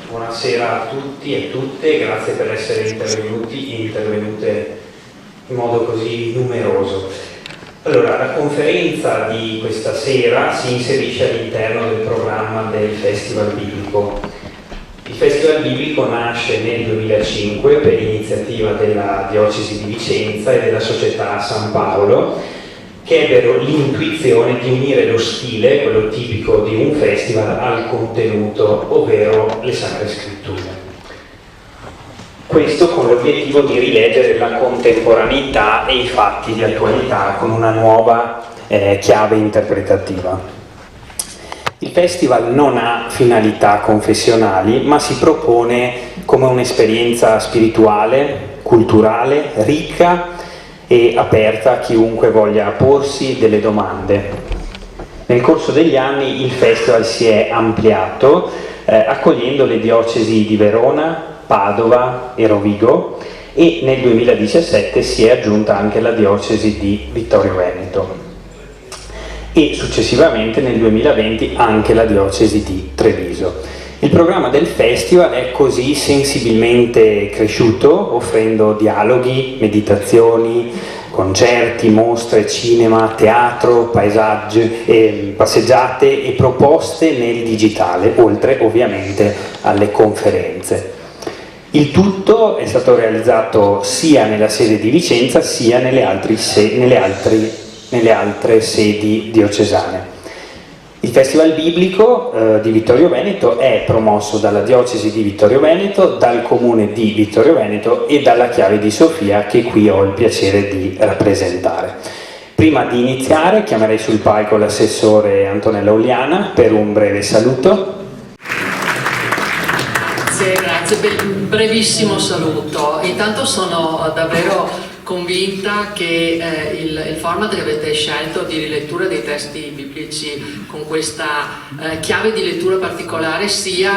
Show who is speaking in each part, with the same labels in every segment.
Speaker 1: Buonasera a tutti e tutte, grazie per essere intervenuti e intervenute in modo così numeroso. Allora, la conferenza di questa sera si inserisce all'interno del programma del Festival Biblico. Il Festival Biblico nasce nel 2005 per iniziativa della Diocesi di Vicenza e della Società San Paolo, che ebbero l'intuizione di unire lo stile, quello tipico di un festival, al contenuto, ovvero le Sacre Scritture. Questo con l'obiettivo di rileggere la contemporaneità e i fatti di attualità con una nuova chiave interpretativa. Il festival non ha finalità confessionali, ma si propone come un'esperienza spirituale, culturale, ricca e aperta a chiunque voglia porsi delle domande. Nel corso degli anni il festival si è ampliato, accogliendo le diocesi di Verona, Padova e Rovigo, e nel 2017 si è aggiunta anche la diocesi di Vittorio Veneto e successivamente nel 2020 anche la diocesi di Treviso. Il programma del festival è così sensibilmente cresciuto, offrendo dialoghi, meditazioni, concerti, mostre, cinema, teatro, paesaggi, passeggiate e proposte nel digitale, oltre ovviamente alle conferenze. Il tutto è stato realizzato sia nella sede di Vicenza sia nelle altre sedi diocesane. Il Festival Biblico di Vittorio Veneto è promosso dalla Diocesi di Vittorio Veneto, dal Comune di Vittorio Veneto e dalla Chiave di Sofia, che qui ho il piacere di rappresentare. Prima di iniziare chiamerei sul palco l'assessore Antonella Uliana per un breve saluto.
Speaker 2: Grazie, brevissimo saluto. Intanto sono davvero convinta che il format che avete scelto di rilettura dei testi biblici con questa chiave di lettura particolare sia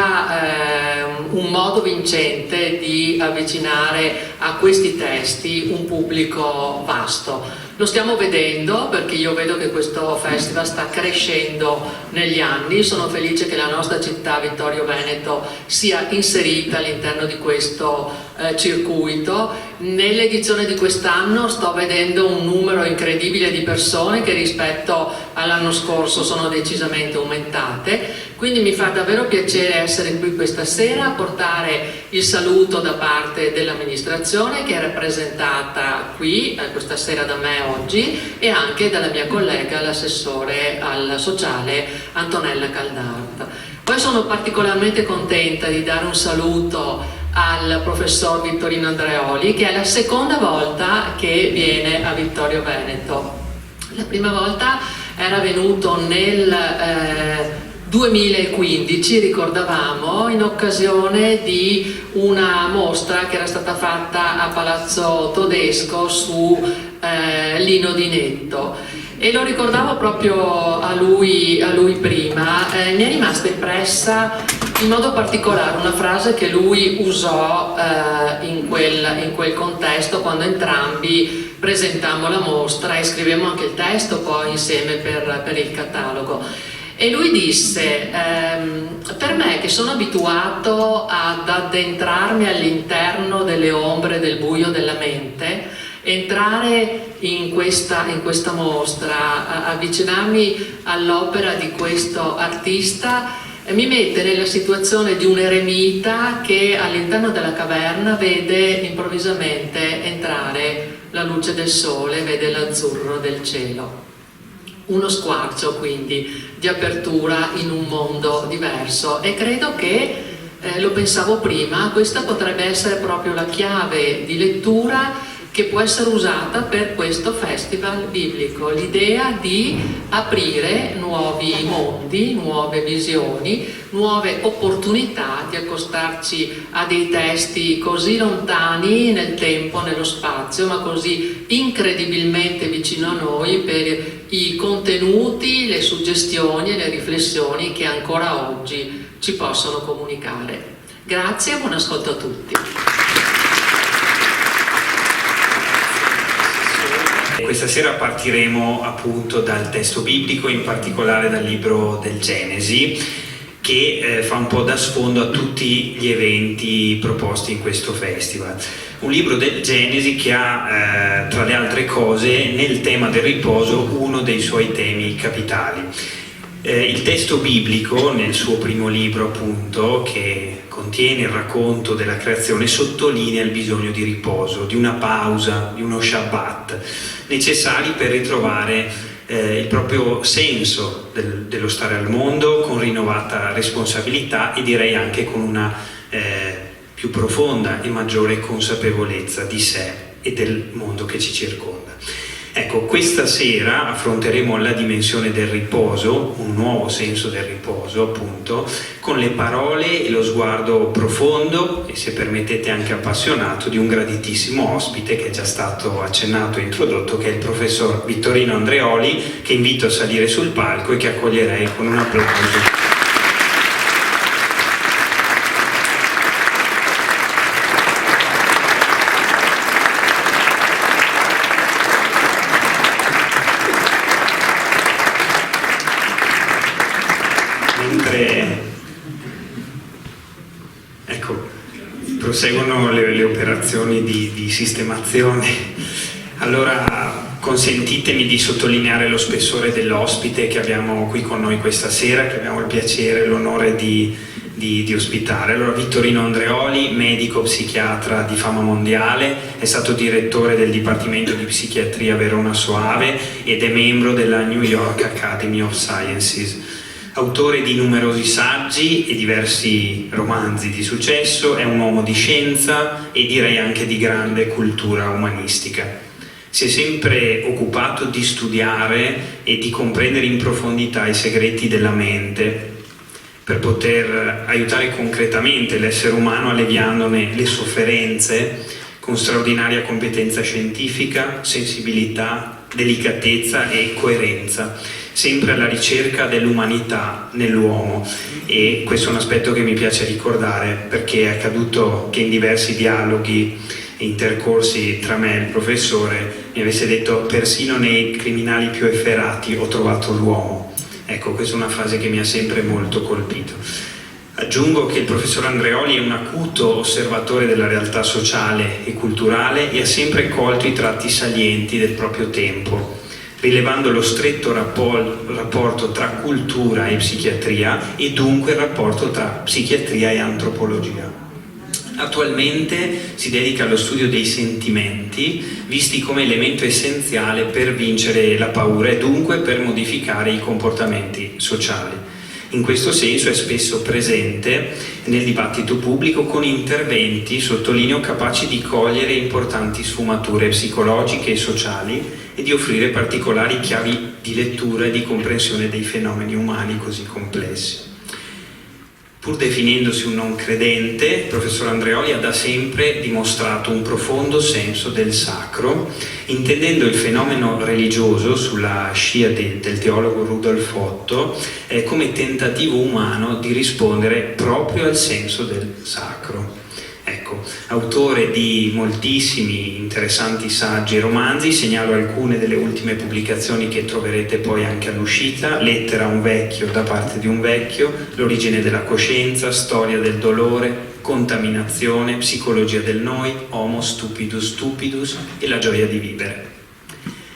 Speaker 2: un modo vincente di avvicinare a questi testi un pubblico vasto. Lo stiamo vedendo perché io vedo che questo festival sta crescendo negli anni. Sono felice che la nostra città, Vittorio Veneto, sia inserita all'interno di questo circuito. Nell'edizione di quest'anno sto vedendo un numero incredibile di persone che rispetto all'anno scorso sono decisamente aumentate, quindi mi fa davvero piacere essere qui questa sera a portare il saluto da parte dell'amministrazione, che è rappresentata qui questa sera da me oggi, e anche dalla mia collega, l'assessore al sociale Antonella Caldart. Poi sono particolarmente contenta di dare un saluto al professor Vittorino Andreoli, che è la seconda volta che viene a Vittorio Veneto. La prima volta era venuto nel 2015, ricordavamo, in occasione di una mostra che era stata fatta a Palazzo Todesco su Lino Di Netto. E lo ricordavo proprio a lui prima. Mi è rimasta impressa in modo particolare una frase che lui usò in quel contesto, quando entrambi presentammo la mostra e scrivemmo anche il testo poi insieme per il catalogo. E lui disse: per me che sono abituato ad addentrarmi all'interno delle ombre del buio della mente, entrare in questa mostra, avvicinarmi all'opera di questo artista, mi mette nella situazione di un eremita che all'interno della caverna vede improvvisamente entrare la luce del sole, vede l'azzurro del cielo. Uno squarcio quindi di apertura in un mondo diverso, e credo che, lo pensavo prima, questa potrebbe essere proprio la chiave di lettura che può essere usata per questo festival biblico, l'idea di aprire nuovi mondi, nuove visioni, nuove opportunità di accostarci a dei testi così lontani nel tempo, nello spazio, ma così incredibilmente vicino a noi per i contenuti, le suggestioni e le riflessioni che ancora oggi ci possono comunicare. Grazie e buon ascolto a tutti.
Speaker 1: Questa sera partiremo appunto dal testo biblico, in particolare dal libro del Genesi, che che fa un po' da sfondo a tutti gli eventi proposti in questo festival. Un libro del Genesi che ha, tra le altre cose, nel tema del riposo uno dei suoi temi capitali. Il testo biblico, nel suo primo libro appunto, che contiene il racconto della creazione, sottolinea il bisogno di riposo, di una pausa, di uno Shabbat, necessari per ritrovare il proprio senso dello stare al mondo con rinnovata responsabilità e direi anche con una più profonda e maggiore consapevolezza di sé e del mondo che ci circonda. Ecco, questa sera affronteremo la dimensione del riposo, un nuovo senso del riposo appunto, con le parole e lo sguardo profondo e, se permettete, anche appassionato di un graditissimo ospite che è già stato accennato e introdotto, che è il professor Vittorino Andreoli, che invito a salire sul palco e che accoglierei con un applauso. Proseguono le operazioni di sistemazione. Allora consentitemi di sottolineare lo spessore dell'ospite che abbiamo qui con noi questa sera, che abbiamo il piacere e l'onore di ospitare. Allora, Vittorino Andreoli, medico psichiatra di fama mondiale, è stato direttore del Dipartimento di Psichiatria Verona Soave ed è membro della New York Academy of Sciences. Autore di numerosi saggi e diversi romanzi di successo, è un uomo di scienza e direi anche di grande cultura umanistica. Si è sempre occupato di studiare e di comprendere in profondità i segreti della mente per poter aiutare concretamente l'essere umano alleviandone le sofferenze con straordinaria competenza scientifica, sensibilità, delicatezza e coerenza, sempre alla ricerca dell'umanità nell'uomo. E questo è un aspetto che mi piace ricordare, perché è accaduto che in diversi dialoghi e intercorsi tra me e il professore mi avesse detto: persino nei criminali più efferati ho trovato l'uomo. Ecco, questa è una frase che mi ha sempre molto colpito. Aggiungo che il professor Andreoli è un acuto osservatore della realtà sociale e culturale e ha sempre colto i tratti salienti del proprio tempo, rilevando lo stretto rapporto tra cultura e psichiatria e dunque il rapporto tra psichiatria e antropologia. Attualmente si dedica allo studio dei sentimenti, visti come elemento essenziale per vincere la paura e dunque per modificare i comportamenti sociali. In questo senso è spesso presente nel dibattito pubblico con interventi, sottolineo, capaci di cogliere importanti sfumature psicologiche e sociali e di offrire particolari chiavi di lettura e di comprensione dei fenomeni umani così complessi. Pur definendosi un non credente, il professor Andreoli ha da sempre dimostrato un profondo senso del sacro, intendendo il fenomeno religioso, sulla scia del teologo Rudolf Otto, come tentativo umano di rispondere proprio al senso del sacro. Ecco, autore di moltissimi interessanti saggi e romanzi, segnalo alcune delle ultime pubblicazioni che troverete poi anche all'uscita: Lettera a un vecchio da parte di un vecchio, L'origine della coscienza, Storia del dolore, Contaminazione, Psicologia del noi, Homo stupidus stupidus e La gioia di vivere.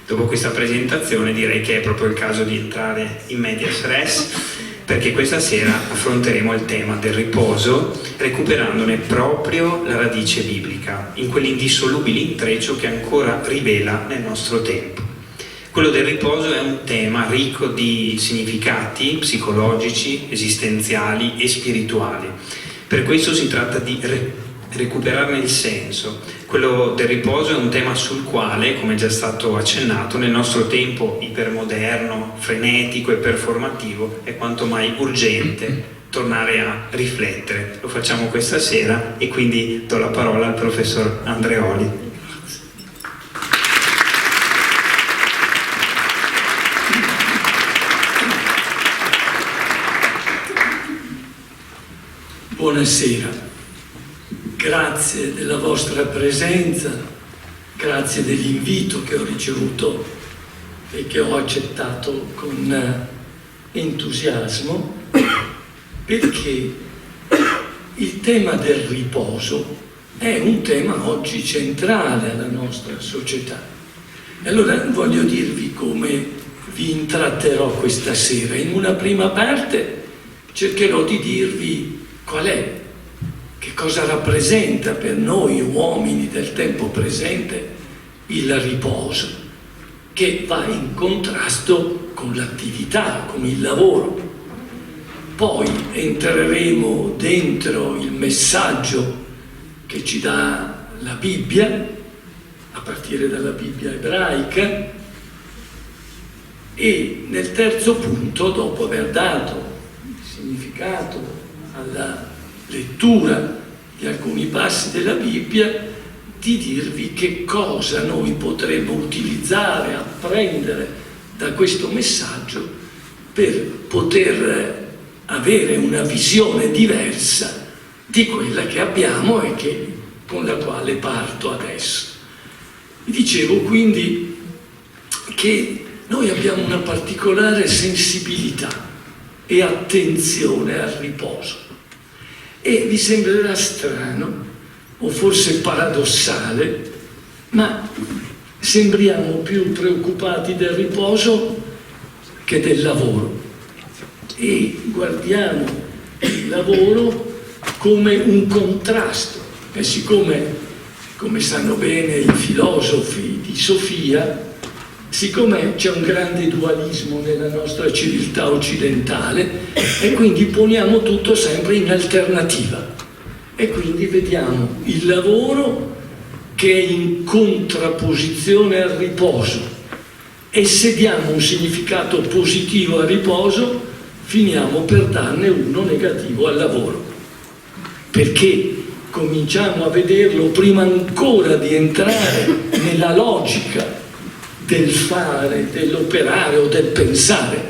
Speaker 1: Dopo questa presentazione direi che è proprio il caso di entrare in medias res, perché questa sera affronteremo il tema del riposo, recuperandone proprio la radice biblica, in quell'indissolubile intreccio che ancora rivela nel nostro tempo. Quello del riposo è un tema ricco di significati psicologici, esistenziali e spirituali. Per questo si tratta di recuperarne il senso. Quello del riposo è un tema sul quale, come è già stato accennato, nel nostro tempo ipermoderno, frenetico e performativo è quanto mai urgente tornare a riflettere. Lo facciamo questa sera e quindi do la parola al professor Andreoli.
Speaker 3: Buonasera. Grazie della vostra presenza, grazie dell'invito che ho ricevuto e che ho accettato con entusiasmo. perché il tema del riposo è un tema oggi centrale alla nostra società. E allora voglio dirvi come vi intratterò questa sera. In una prima parte cercherò di dirvi qual è, che cosa rappresenta per noi uomini del tempo presente il riposo, che va in contrasto con l'attività, con il lavoro. Poi entreremo dentro il messaggio che ci dà la Bibbia, a partire dalla Bibbia ebraica, e nel terzo punto, dopo aver dato il significato alla lettura di alcuni passi della Bibbia, di dirvi che cosa noi potremmo utilizzare, apprendere da questo messaggio per poter avere una visione diversa di quella che abbiamo e con la quale parto adesso. Vi dicevo quindi che noi abbiamo una particolare sensibilità e attenzione al riposo, e vi sembrerà strano o forse paradossale, ma sembriamo più preoccupati del riposo che del lavoro, e guardiamo il lavoro come un contrasto. E siccome, come sanno bene i filosofi di Sofia, siccome c'è un grande dualismo nella nostra civiltà occidentale, e quindi poniamo tutto sempre in alternativa, e quindi vediamo il lavoro che è in contrapposizione al riposo, e se diamo un significato positivo al riposo finiamo per darne uno negativo al lavoro, perché cominciamo a vederlo prima ancora di entrare nella logica del fare, dell'operare o del pensare,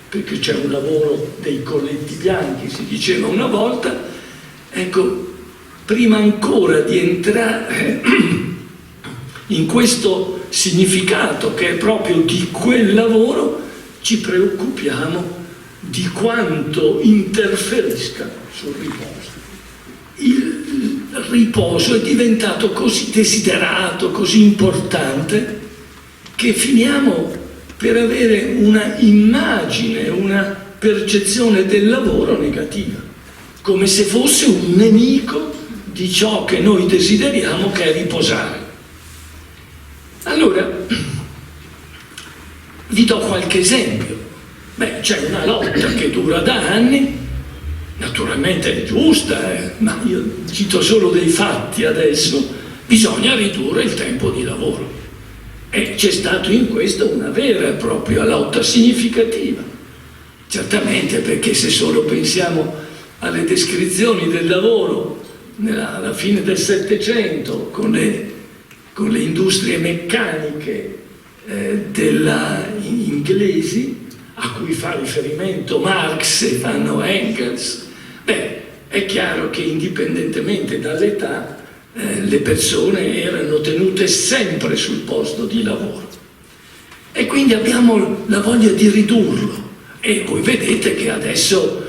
Speaker 3: perché c'è un lavoro dei colletti bianchi, si diceva una volta. Ecco, prima ancora di entrare in questo significato che è proprio di quel lavoro, ci preoccupiamo di quanto interferisca sul riposo. Il riposo è diventato così desiderato, così importante, che finiamo per avere una immagine, una percezione del lavoro negativa, come se fosse un nemico di ciò che noi desideriamo, che è riposare. Allora, vi do qualche esempio. C'è una lotta che dura da anni, naturalmente è giusta, ma io cito solo dei fatti adesso. Bisogna ridurre il tempo di lavoro. E c'è stato in questo una vera e propria lotta significativa. Certamente, perché se solo pensiamo alle descrizioni del lavoro alla fine del Settecento, con le industrie meccaniche inglesi, a cui fa riferimento Marx e fanno Engels, è chiaro che indipendentemente dall'età le persone erano tenute sempre sul posto di lavoro, e quindi abbiamo la voglia di ridurlo. E voi vedete che adesso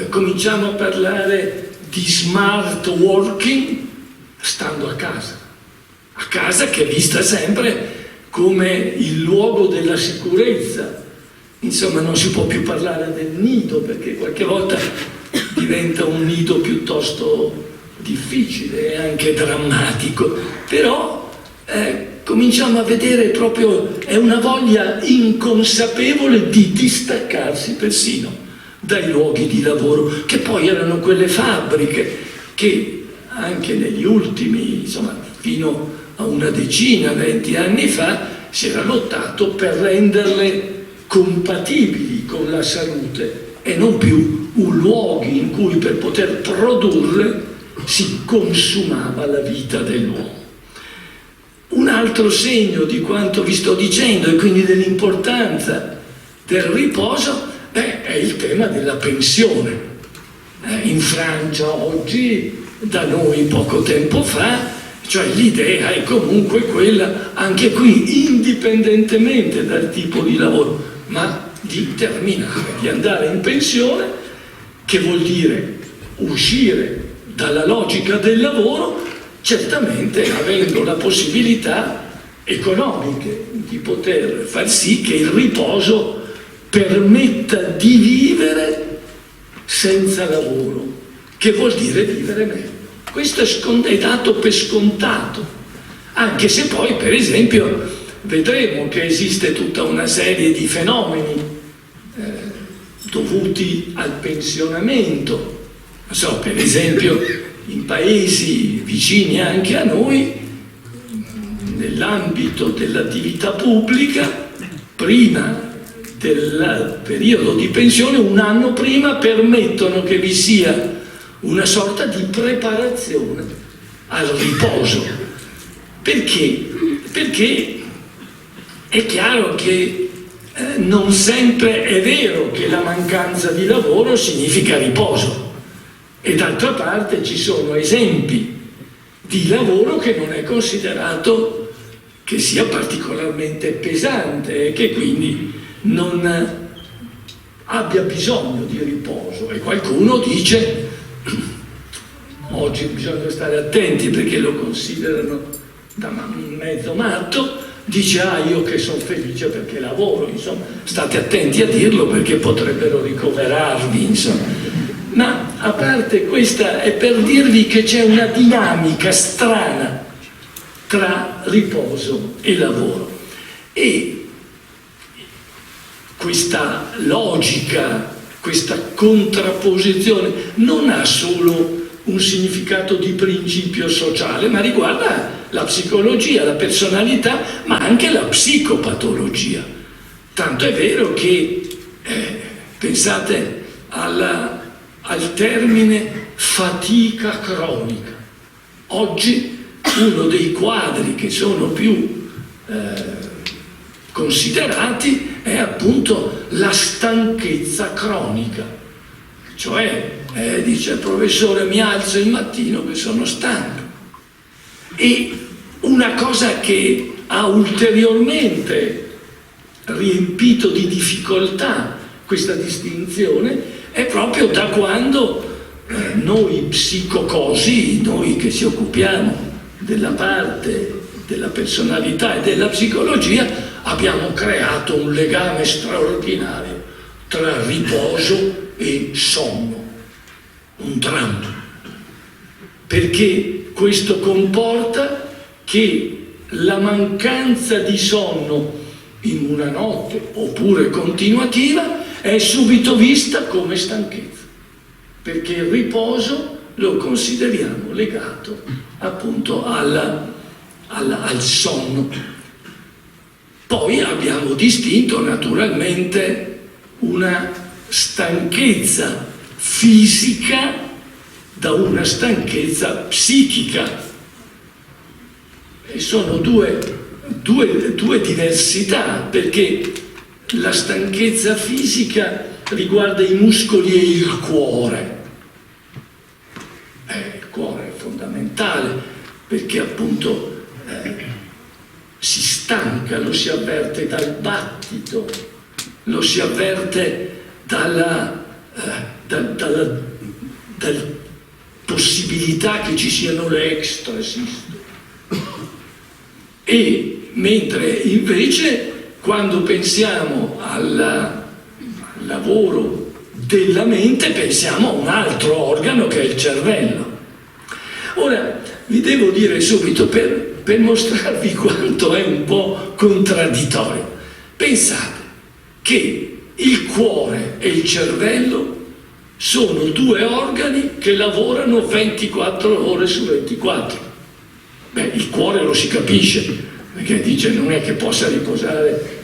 Speaker 3: cominciamo a parlare di smart working stando a casa che è vista sempre come il luogo della sicurezza. Insomma, non si può più parlare del nido, perché qualche volta diventa un nido piuttosto difficile e anche drammatico, però cominciamo a vedere proprio, è una voglia inconsapevole di distaccarsi persino dai luoghi di lavoro, che poi erano quelle fabbriche che anche negli ultimi, fino a una decina, 20 anni fa, si era lottato per renderle compatibili con la salute e non più un luogo in cui per poter produrre si consumava la vita dell'uomo. Un altro segno di quanto vi sto dicendo, e quindi dell'importanza del riposo, è il tema della pensione. In Francia oggi, da noi poco tempo fa, cioè l'idea è comunque quella, anche qui indipendentemente dal tipo di lavoro, ma di terminare, di andare in pensione, che vuol dire uscire dalla logica del lavoro, certamente avendo la possibilità economiche di poter far sì che il riposo permetta di vivere senza lavoro, che vuol dire vivere meglio. Questo è dato per scontato, anche se poi, per esempio, vedremo che esiste tutta una serie di fenomeni dovuti al pensionamento. Non so, per esempio, in paesi vicini anche a noi, nell'ambito dell'attività pubblica, prima del periodo di pensione, un anno prima, permettono che vi sia una sorta di preparazione al riposo. Perché? Perché è chiaro che non sempre è vero che la mancanza di lavoro significa riposo, e d'altra parte ci sono esempi di lavoro che non è considerato che sia particolarmente pesante e che quindi non abbia bisogno di riposo. E qualcuno dice: oggi bisogna stare attenti perché lo considerano da mezzo matto, dice: io che sono felice perché lavoro, insomma, state attenti a dirlo perché potrebbero ricoverarvi, insomma. Ma a parte questa, è per dirvi che c'è una dinamica strana tra riposo e lavoro, e questa logica, questa contrapposizione non ha solo un significato di principio sociale, ma riguarda la psicologia, la personalità, ma anche la psicopatologia. Tanto è vero che pensate al termine fatica cronica. Oggi uno dei quadri che sono più considerati è appunto la stanchezza cronica, cioè dice il professore: mi alzo il mattino che sono stanco. E una cosa che ha ulteriormente riempito di difficoltà questa distinzione è proprio da quando noi psicocosi, noi che ci occupiamo della parte della personalità e della psicologia, abbiamo creato un legame straordinario tra riposo e sonno, un dramma, perché questo comporta che la mancanza di sonno in una notte oppure continuativa è subito vista come stanchezza, perché il riposo lo consideriamo legato appunto al sonno. Poi abbiamo distinto naturalmente una stanchezza fisica da una stanchezza psichica, e sono due diversità, perché la stanchezza fisica riguarda i muscoli e il cuore. Il cuore è fondamentale perché appunto si stanca, lo si avverte dal battito, lo si avverte dalla possibilità che ci siano le extrasis. E mentre invece quando pensiamo al lavoro della mente pensiamo a un altro organo che è il cervello. Ora vi devo dire subito, per mostrarvi quanto è un po' contraddittorio, pensate che il cuore e il cervello sono due organi che lavorano 24 ore su 24. Il cuore lo si capisce, perché dice non è che possa riposare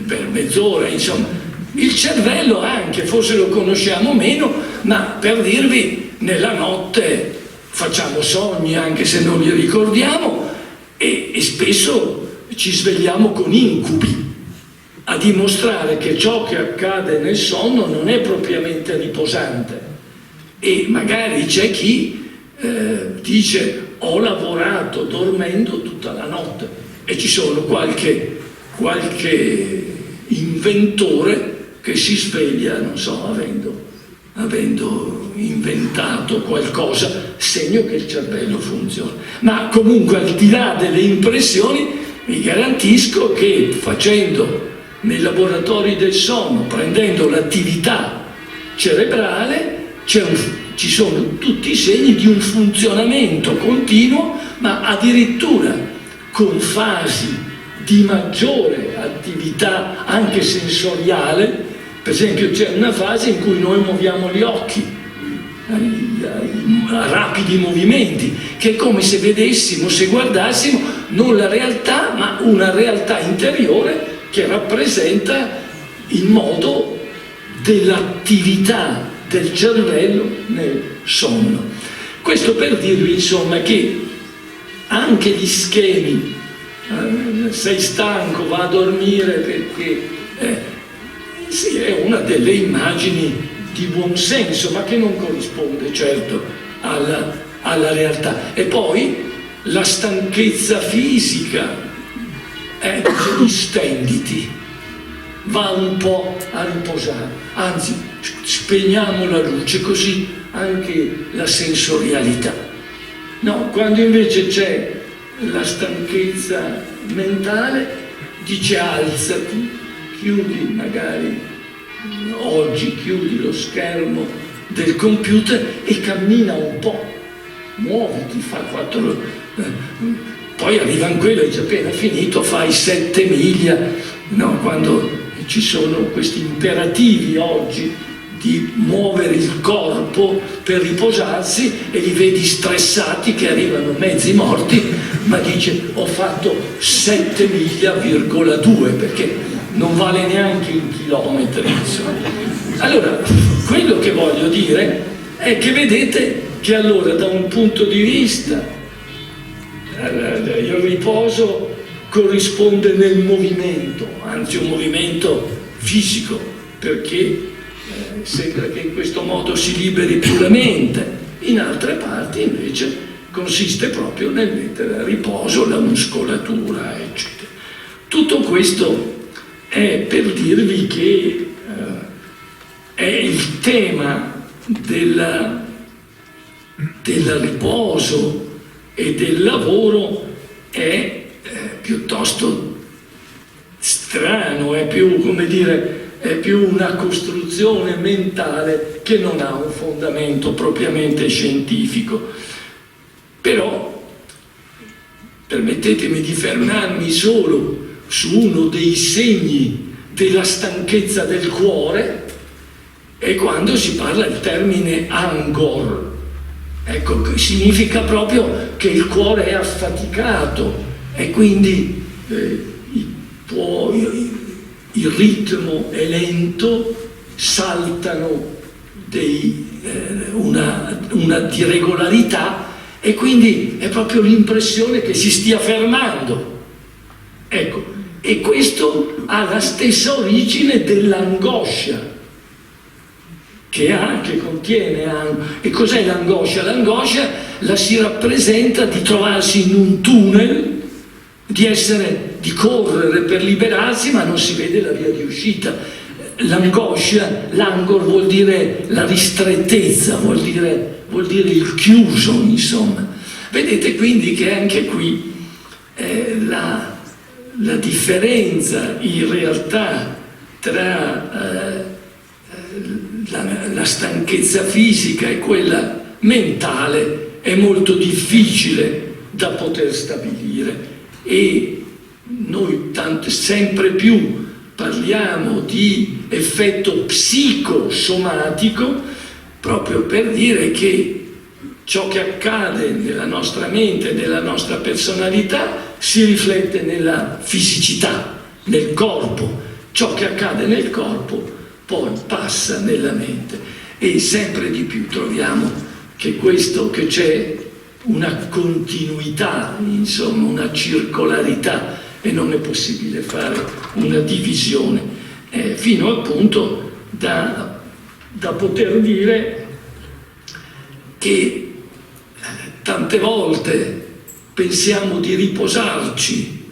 Speaker 3: per mezz'ora, insomma. Il cervello anche, forse lo conosciamo meno, ma per dirvi, nella notte facciamo sogni anche se non li ricordiamo, e spesso ci svegliamo con incubi, a dimostrare che ciò che accade nel sonno non è propriamente riposante. E magari c'è chi dice: ho lavorato dormendo tutta la notte, e ci sono qualche inventore che si sveglia, non so, avendo avendo inventato qualcosa, segno che il cervello funziona. Ma comunque, al di là delle impressioni, vi garantisco che facendo nei laboratori del sonno, prendendo l'attività cerebrale, ci sono tutti i segni di un funzionamento continuo, ma addirittura con fasi di maggiore attività anche sensoriale. Per esempio, c'è una fase in cui noi muoviamo gli occhi a rapidi movimenti, che è come se vedessimo, se guardassimo non la realtà, ma una realtà interiore che rappresenta il modo dell'attività del cervello nel sonno. Questo per dirvi, insomma, che anche gli schemi, sei stanco, va a dormire perché sì, è una delle immagini di buon senso, ma che non corrisponde certo alla realtà. E poi la stanchezza fisica, dice stenditi, va un po' a riposare, anzi spegniamo la luce, così anche la sensorialità. No, quando invece c'è la stanchezza mentale, dice alzati, chiudi magari oggi, chiudi lo schermo del computer e cammina un po', muoviti, fa 4, poi arriva in quello e dice appena finito fai 7 miglia, no? Quando ci sono questi imperativi oggi di muovere il corpo per riposarsi e li vedi stressati che arrivano mezzi morti, ma dice ho fatto 7 miglia,2 perché non vale neanche in chilometri, insomma. Allora, quello che voglio dire è che vedete che allora da un punto di vista il riposo corrisponde nel movimento, anzi un movimento fisico, perché sembra che in questo modo si liberi più la mente. In altre parti invece consiste proprio nel mettere a riposo la muscolatura, eccetera. Tutto questo è per dirvi che è il tema del riposo e del lavoro è piuttosto strano, è più, come dire, è più una costruzione mentale che non ha un fondamento propriamente scientifico. Però permettetemi di fermarmi solo su uno dei segni della stanchezza del cuore, è quando si parla il termine angor. Ecco, significa proprio che il cuore è affaticato e quindi il ritmo è lento, saltano una irregolarità e quindi è proprio l'impressione che si stia fermando. Ecco, e questo ha la stessa origine dell'angoscia, che contiene. E cos'è l'angoscia? L'angoscia la si rappresenta di trovarsi in un tunnel, di correre per liberarsi, ma non si vede la via di uscita. L'angoscia, l'angor vuol dire la ristrettezza, vuol dire il chiuso, insomma. Vedete quindi che anche qui la differenza in realtà tra la stanchezza fisica e quella mentale è molto difficile da poter stabilire, e noi sempre più parliamo di effetto psicosomatico proprio per dire che ciò che accade nella nostra mente, nella nostra personalità, si riflette nella fisicità, nel corpo. Ciò che accade nel corpo poi passa nella mente, e sempre di più troviamo che c'è una continuità, insomma una circolarità, e non è possibile fare una divisione, fino appunto da poter dire che tante volte pensiamo di riposarci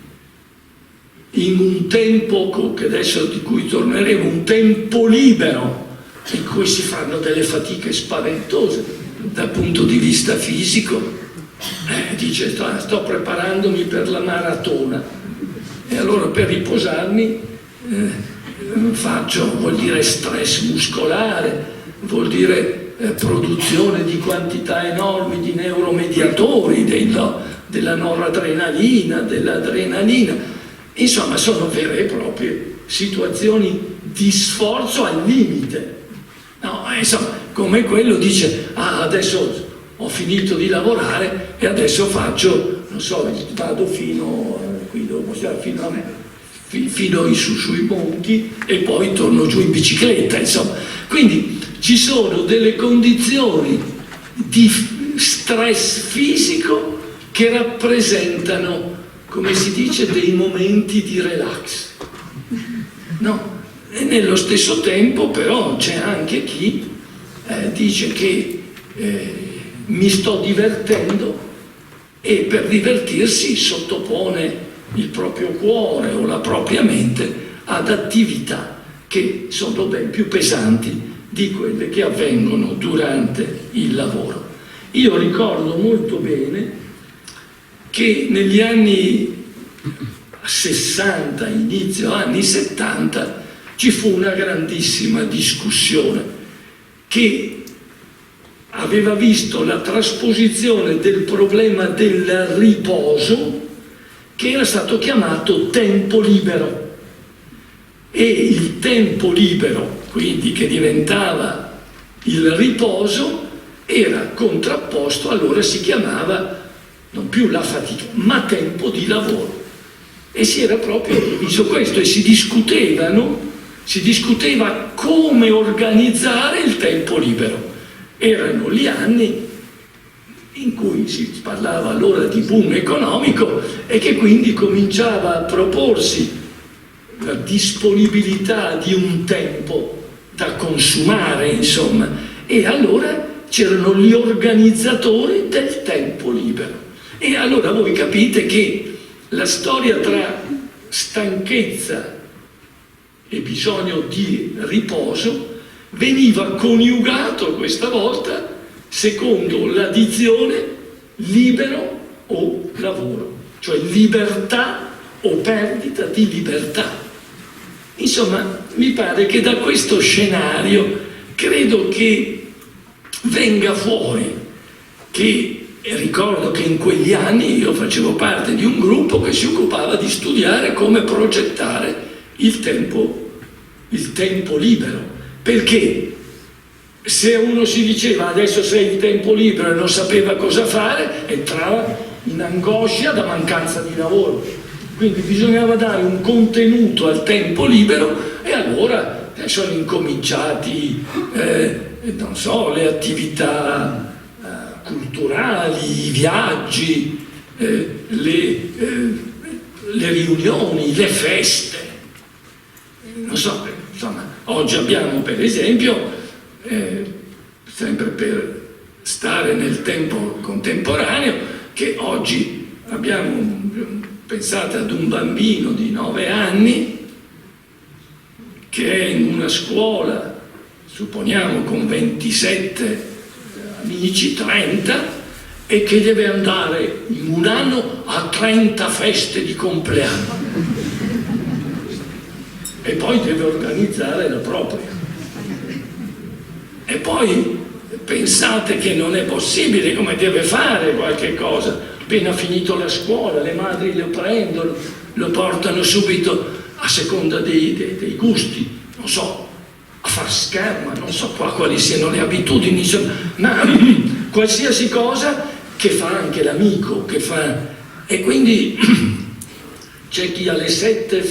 Speaker 3: in un tempo, che adesso di cui torneremo, un tempo libero, in cui si fanno delle fatiche spaventose dal punto di vista fisico. Dice sto preparandomi per la maratona e allora per riposarmi vuol dire stress muscolare, vuol dire produzione di quantità enormi di neuromediatori, della noradrenalina, dell'adrenalina. Insomma, sono vere e proprie situazioni di sforzo al limite. No, insomma, come quello dice, adesso ho finito di lavorare e adesso faccio, non so, vado fino qui dopo, fino a me, fino sui monti e poi torno giù in bicicletta, insomma. Quindi ci sono delle condizioni di stress fisico che rappresentano, come si dice, dei momenti di relax. No? E nello stesso tempo però c'è anche chi dice che mi sto divertendo e per divertirsi sottopone il proprio cuore o la propria mente ad attività che sono ben più pesanti di quelle che avvengono durante il lavoro. Io ricordo molto bene che negli anni 60, inizio anni 70, ci fu una grandissima discussione che aveva visto la trasposizione del problema del riposo, che era stato chiamato tempo libero. E il tempo libero, quindi che diventava il riposo, era contrapposto, allora si chiamava non più la fatica, ma tempo di lavoro. E si era proprio diviso questo e si discuteva come organizzare il tempo libero. Erano gli anni in cui si parlava allora di boom economico e che quindi cominciava a proporsi la disponibilità di un tempo da consumare, insomma, e allora c'erano gli organizzatori del tempo libero. E allora voi capite che la storia tra stanchezza e bisogno di riposo veniva coniugato questa volta secondo la dizione libero o lavoro, cioè libertà o perdita di libertà. Insomma, mi pare che da questo scenario credo che venga fuori che, e ricordo che in quegli anni io facevo parte di un gruppo che si occupava di studiare come progettare il tempo libero, perché se uno si diceva adesso sei in tempo libero e non sapeva cosa fare, entrava in angoscia da mancanza di lavoro. Quindi bisognava dare un contenuto al tempo libero e allora sono incominciati, non so, le attività culturali, i viaggi, le riunioni, le feste. Non so, insomma, oggi abbiamo per esempio, sempre per stare nel tempo contemporaneo, che oggi abbiamo, pensate ad un bambino di 9 anni che è in una scuola, supponiamo con 27 amici, 30, e che deve andare in un anno a 30 feste di compleanno e poi deve organizzare la propria. E poi pensate che non è possibile, come deve fare qualche cosa. Appena finito la scuola, le madri lo prendono, lo portano subito a seconda dei gusti, non so, a far scherma, non so qua quali siano le abitudini, insomma, ma qualsiasi cosa che fa anche l'amico, che fa. E quindi c'è chi alle 7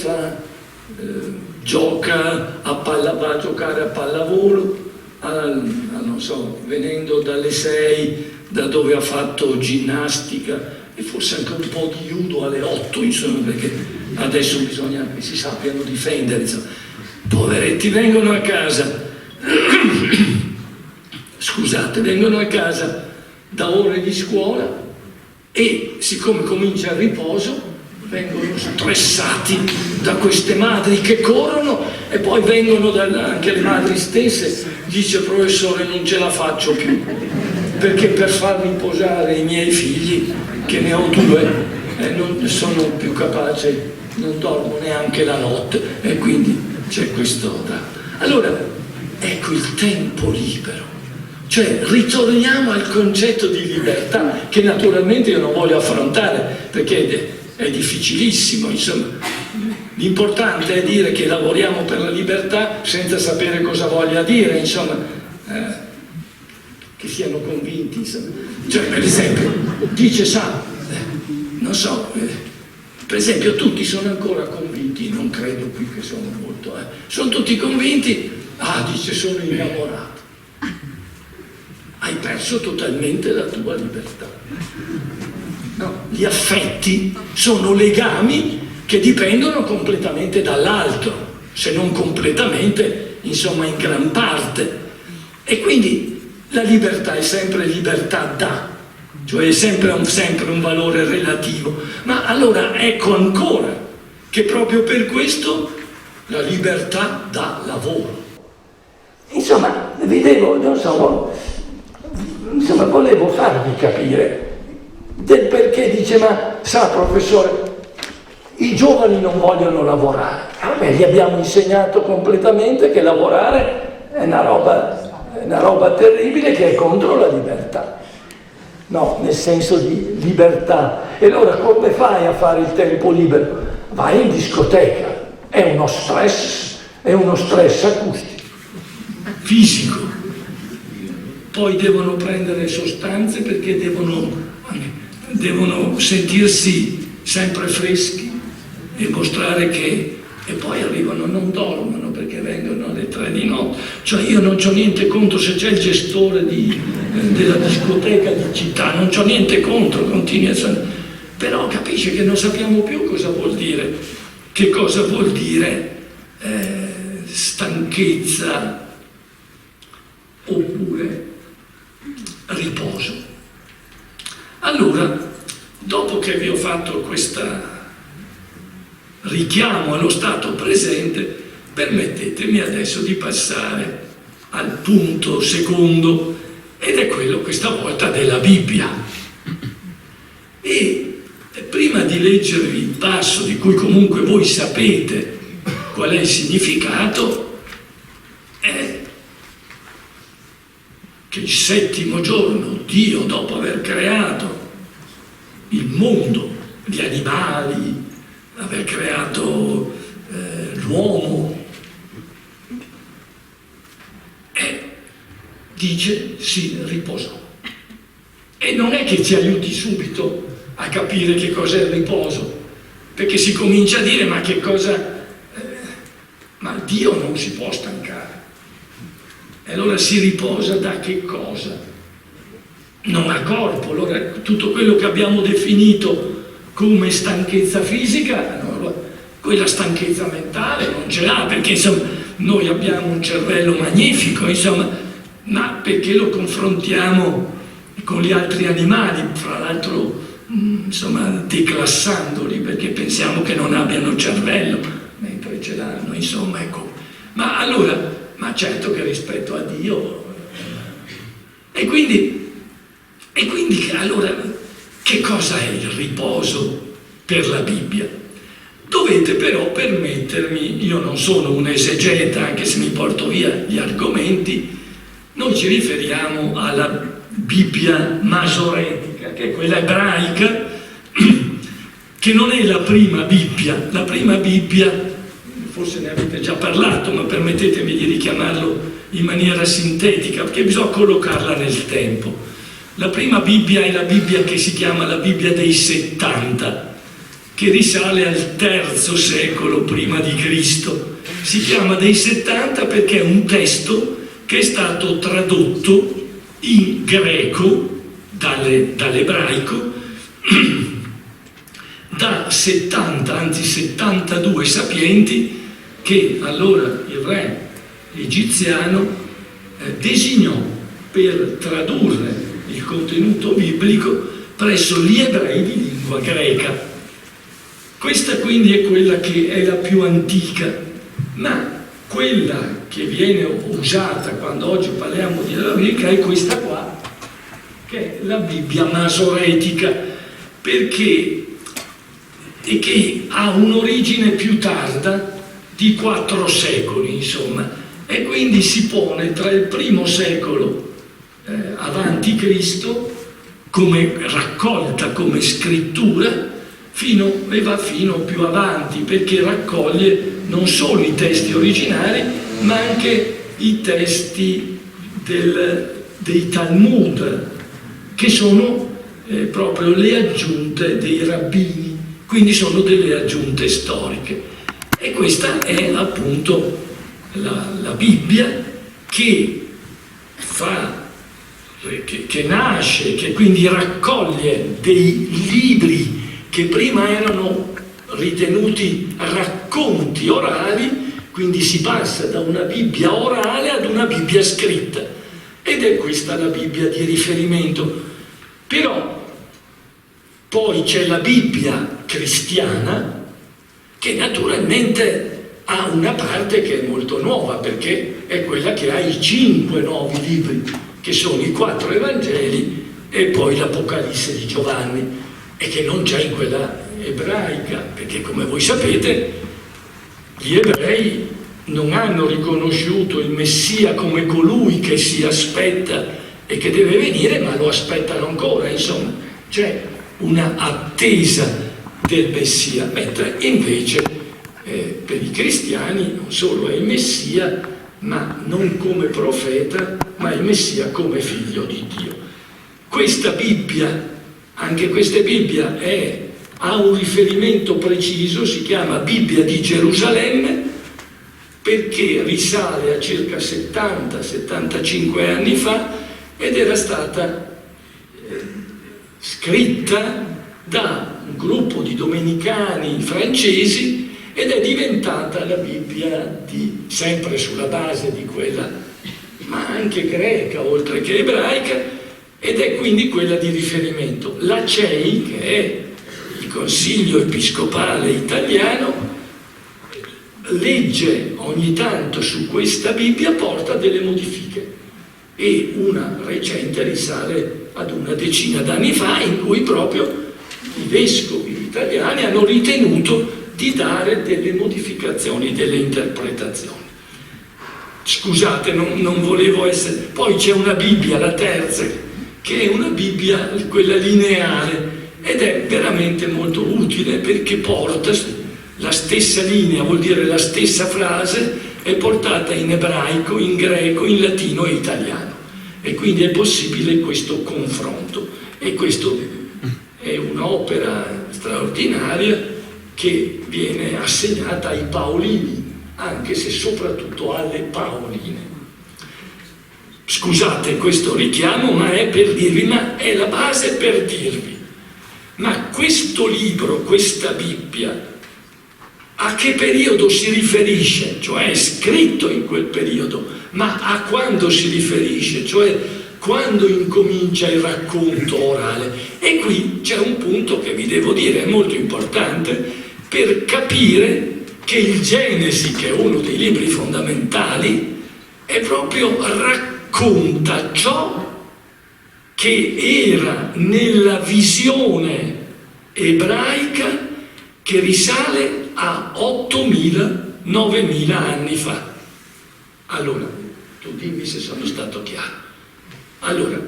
Speaker 3: gioca va a giocare a pallavolo, non so, venendo dalle 6 da dove ha fatto ginnastica e forse anche un po' di judo alle 8, insomma, perché adesso bisogna che si sappiano difendere, insomma. Poveretti vengono a casa scusate, vengono a casa da ore di scuola e siccome comincia il riposo vengono stressati da queste madri che corrono e poi vengono anche le madri stesse, dice il professore non ce la faccio più, perché per far riposare i miei figli, che ne ho 2, non sono più capace, non dormo neanche la notte e quindi c'è questo da. Allora, ecco il tempo libero. Cioè ritorniamo al concetto di libertà, che naturalmente io non voglio affrontare perché è difficilissimo, insomma. L'importante è dire che lavoriamo per la libertà senza sapere cosa voglia dire, insomma, che siano convinti, insomma. Cioè, per esempio, dice non so, per esempio tutti sono ancora convinti, non credo qui che sono molto, sono tutti convinti, dice sono innamorato. Hai perso totalmente la tua libertà. No, gli affetti sono legami che dipendono completamente dall'altro, se non completamente, insomma in gran parte. E quindi la libertà è sempre libertà da, cioè è sempre un valore relativo. Ma allora ecco ancora che proprio per questo la libertà dà lavoro. Insomma, vedevo, non so, insomma, volevo farvi capire del perché dice, ma sa professore, i giovani non vogliono lavorare. Gli abbiamo insegnato completamente che lavorare è una roba terribile che è contro la libertà. No, nel senso di libertà. E allora come fai a fare il tempo libero? Vai in discoteca, è uno stress acustico, fisico. Poi devono prendere sostanze perché devono sentirsi sempre freschi e mostrare che... E poi arrivano, non dormono perché vengono alle 3 di notte. Cioè io non c'ho niente contro se c'è il gestore della discoteca di città, non c'ho niente contro, però capisce che non sappiamo più cosa vuol dire. Che cosa vuol dire stanchezza oppure riposo. Allora, dopo che vi ho fatto questo richiamo allo stato presente, permettetemi adesso di passare al punto secondo, ed è quello questa volta della Bibbia. E prima di leggervi il passo di cui comunque voi sapete qual è il significato, è che il 7° giorno Dio, dopo aver creato il mondo, gli animali, aver creato l'uomo, dice si riposò. E non è che ci aiuti subito a capire che cos'è il riposo, perché si comincia a dire ma che cosa, ma Dio non si può stancare. E allora si riposa da che cosa? Non ha corpo. Allora tutto quello che abbiamo definito come stanchezza fisica, quella stanchezza mentale non ce l'ha, perché insomma noi abbiamo un cervello magnifico, insomma, ma perché lo confrontiamo con gli altri animali, fra l'altro insomma declassandoli perché pensiamo che non abbiano cervello, mentre ce l'hanno, insomma, ecco. Ma allora, ma certo che rispetto a Dio, e quindi allora che cosa è il riposo per la Bibbia? Dovete però permettermi, io non sono un esegeta, anche se mi porto via gli argomenti, noi ci riferiamo alla Bibbia masoretica, che è quella ebraica, che non è la prima Bibbia. La prima Bibbia, forse ne avete già parlato, ma permettetemi di richiamarlo in maniera sintetica, perché bisogna collocarla nel tempo. La prima Bibbia è la Bibbia che si chiama la Bibbia dei 70, che risale al III secolo prima di Cristo. Si chiama dei 70 perché è un testo che è stato tradotto in greco dall'ebraico da 70, anzi 72 sapienti che allora il re egiziano designò per tradurre il contenuto biblico presso gli ebrei di lingua greca. Questa quindi è quella che è la più antica, ma quella che viene usata quando oggi parliamo di ebraica è questa qua, che è la Bibbia masoretica, perché e che ha un'origine più tarda di 4 secoli, insomma, e quindi si pone tra il primo secolo avanti Cristo come raccolta, come scrittura, e va fino più avanti, perché raccoglie non solo i testi originari, ma anche i testi dei Talmud, che sono proprio le aggiunte dei rabbini, quindi sono delle aggiunte storiche. E questa è appunto la Bibbia che nasce, che quindi raccoglie dei libri che prima erano ritenuti racconti orali, quindi si passa da una Bibbia orale ad una Bibbia scritta, ed è questa la Bibbia di riferimento. Però poi c'è la Bibbia cristiana, che naturalmente ha una parte che è molto nuova, perché è quella che ha i 5 nuovi libri, che sono i 4 Evangeli e poi l'Apocalisse di Giovanni, e che non c'è in quella ebraica, perché come voi sapete gli ebrei non hanno riconosciuto il Messia come colui che si aspetta e che deve venire, ma lo aspettano ancora, insomma c'è una attesa del Messia, mentre invece per i cristiani non solo è il Messia, ma non come profeta, ma il Messia come figlio di Dio. Questa Bibbia, anche questa Bibbia ha un riferimento preciso, si chiama Bibbia di Gerusalemme, perché risale a circa 70-75 anni fa ed era stata scritta da un gruppo di domenicani francesi ed è diventata la Bibbia sempre sulla base di quella, ma anche greca oltre che ebraica, ed è quindi quella di riferimento. La CEI, che è il Consiglio Episcopale Italiano, legge ogni tanto su questa Bibbia, porta delle modifiche, e una recente risale ad una decina d'anni fa, in cui proprio i vescovi italiani hanno ritenuto di dare delle modificazioni, delle interpretazioni. Scusate, non volevo essere... Poi c'è una Bibbia, la terza, che è una Bibbia, quella lineare, ed è veramente molto utile, perché porta la stessa linea, vuol dire la stessa frase, è portata in ebraico, in greco, in latino e italiano, e quindi è possibile questo confronto, e questo è un'opera straordinaria che viene assegnata ai Paolini, anche se soprattutto alle Paoline. Scusate questo richiamo, ma è per dirvi, ma è la base per dirvi, ma questo libro, questa Bibbia, a che periodo si riferisce? Cioè è scritto in quel periodo, ma a quando si riferisce? Cioè quando incomincia il racconto orale? E qui c'è un punto che vi devo dire, è molto importante, per capire che il Genesi, che è uno dei libri fondamentali, è proprio racconta ciò che era nella visione ebraica, che risale a 8.000-9.000 anni fa. Allora, tu dimmi se sono stato chiaro. Allora,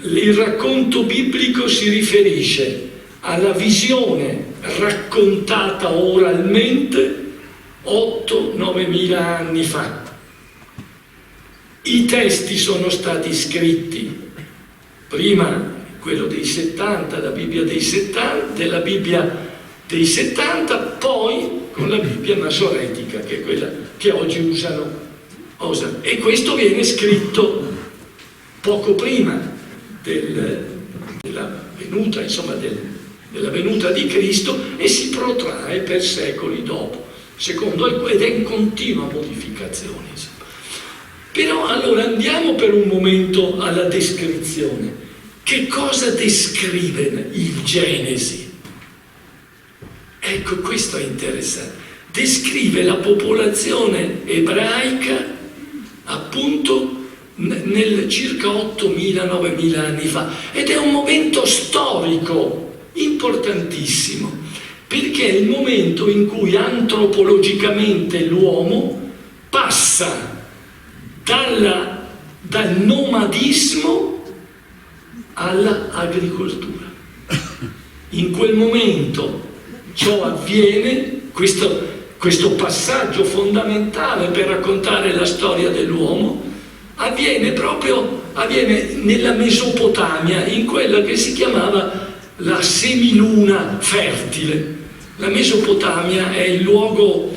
Speaker 3: il racconto biblico si riferisce alla visione raccontata oralmente 8-9.000 anni fa. I testi sono stati scritti, prima quello dei 70, la Bibbia dei 70, della Bibbia dei 70, poi con la Bibbia masoretica, che è quella che oggi usano. E questo viene scritto poco prima della venuta, insomma, della venuta di Cristo, e si protrae per secoli dopo, ed è in continua modificazione, insomma. Però allora andiamo per un momento alla descrizione. Che cosa descrive il Genesi? Ecco, questo è interessante. Descrive la popolazione ebraica appunto nel circa 8.000-9.000 anni fa, ed è un momento storico importantissimo, perché è il momento in cui antropologicamente l'uomo passa dal nomadismo all'agricoltura. In quel momento ciò avviene, questo passaggio fondamentale per raccontare la storia dell'uomo avviene nella Mesopotamia, in quella che si chiamava la semiluna fertile. La Mesopotamia è il luogo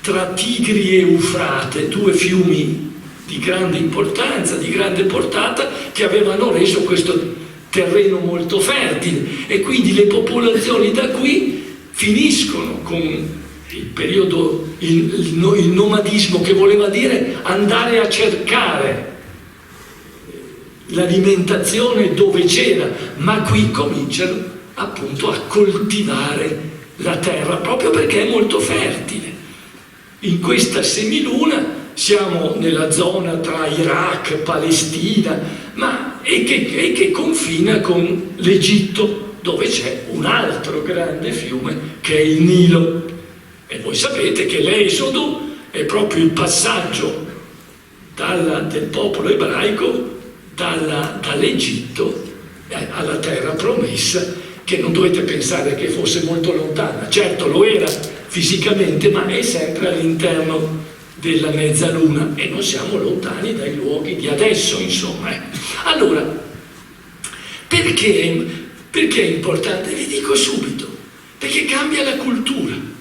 Speaker 3: tra Tigri e Eufrate, due fiumi di grande importanza, di grande portata, che avevano reso questo terreno molto fertile, e quindi le popolazioni da qui finiscono con il periodo, il nomadismo, che voleva dire andare a cercare l'alimentazione dove c'era, ma qui cominciano appunto a coltivare la terra, proprio perché è molto fertile. In questa semiluna siamo nella zona tra Iraq, Palestina, e che confina con l'Egitto, dove c'è un altro grande fiume che è il Nilo. E voi sapete che l'Esodo è proprio il passaggio del popolo ebraico dall'Egitto alla terra promessa, che non dovete pensare che fosse molto lontana. Certo, lo era fisicamente, ma è sempre all'interno della mezzaluna, e non siamo lontani dai luoghi di adesso, insomma. Allora, perché è importante? Vi dico subito, perché cambia la cultura.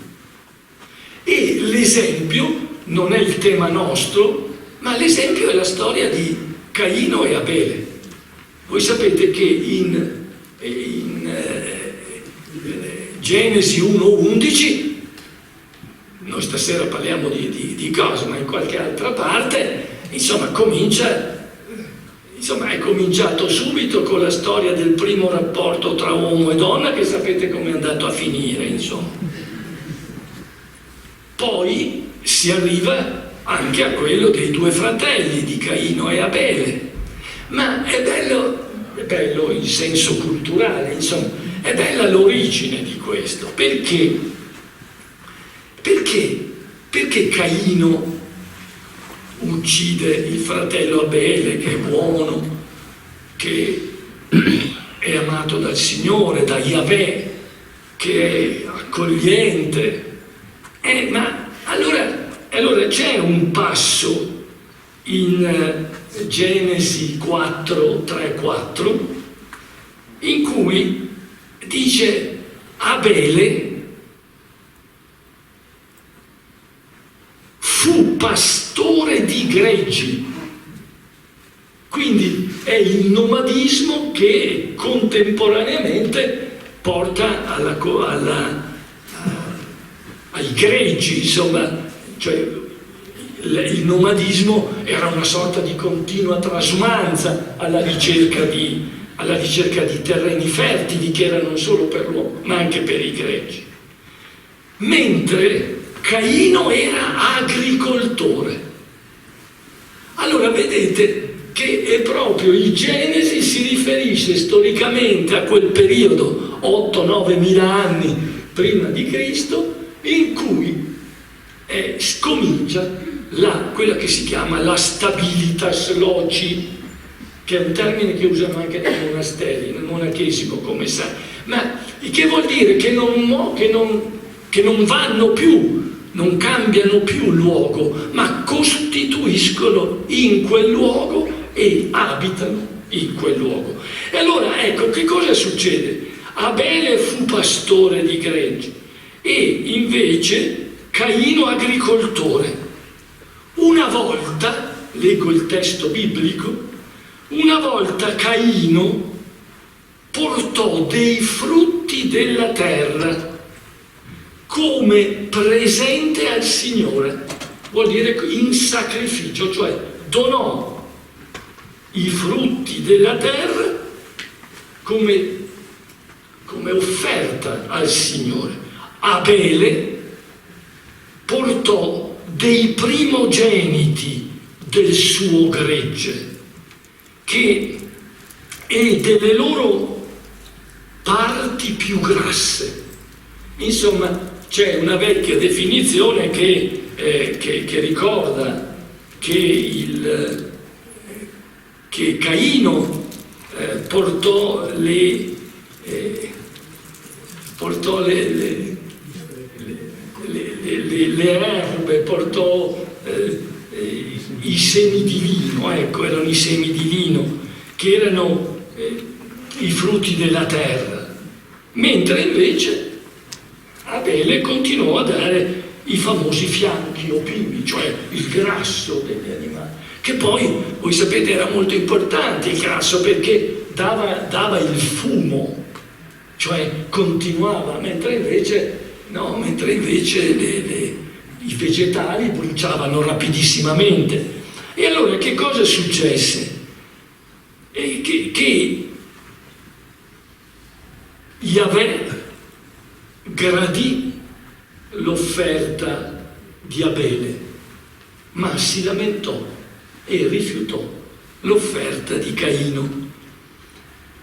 Speaker 3: E l'esempio non è il tema nostro, ma l'esempio è la storia di Caino e Abele. Voi sapete che in Genesi 1:11, noi stasera parliamo di cose, ma in qualche altra parte, insomma, è cominciato subito con la storia del primo rapporto tra uomo e donna, che sapete come è andato a finire, insomma. Poi si arriva anche a quello dei due fratelli, di Caino e Abele. Ma è bello in senso culturale, insomma, è bella l'origine di questo. Perché Caino uccide il fratello Abele, che è buono, che è amato dal Signore, da Yahweh, che è accogliente? Ma allora c'è un passo in Genesi 4:3-4 in cui dice: Abele fu pastore di greggi. Quindi è il nomadismo che contemporaneamente porta ai greggi, insomma, cioè il nomadismo era una sorta di continua trasumanza alla ricerca di terreni fertili, che erano non solo per l'uomo ma anche per i greggi. Mentre Caino era agricoltore. Allora vedete che è proprio il Genesi si riferisce storicamente a quel periodo 8-9 mila anni prima di Cristo, in cui scomincia quella che si chiama la stabilitas loci, che è un termine che usano anche nei monasteri, nel monachesimo, come sai, ma che vuol dire che non vanno più, non cambiano più luogo, ma costituiscono in quel luogo e abitano in quel luogo. E allora ecco che cosa succede? Abele fu pastore di greggi e invece Caino agricoltore. Una volta, leggo il testo biblico, una volta Caino portò dei frutti della terra come presente al Signore, vuol dire in sacrificio, cioè donò i frutti della terra come offerta al Signore. Abele portò dei primogeniti del suo gregge e delle loro parti più grasse. Insomma, c'è una vecchia definizione che ricorda che Caino portò le erbe, portò i semi di lino, ecco, erano i semi di lino, che erano i frutti della terra, mentre invece Abele continuò a dare i famosi fianchi opimi, cioè il grasso degli animali, che poi, voi sapete, era molto importante il grasso perché dava il fumo, cioè continuava, mentre invece i vegetali bruciavano rapidissimamente. E allora che cosa successe? Che Yahweh gradì l'offerta di Abele, ma si lamentò e rifiutò l'offerta di Caino.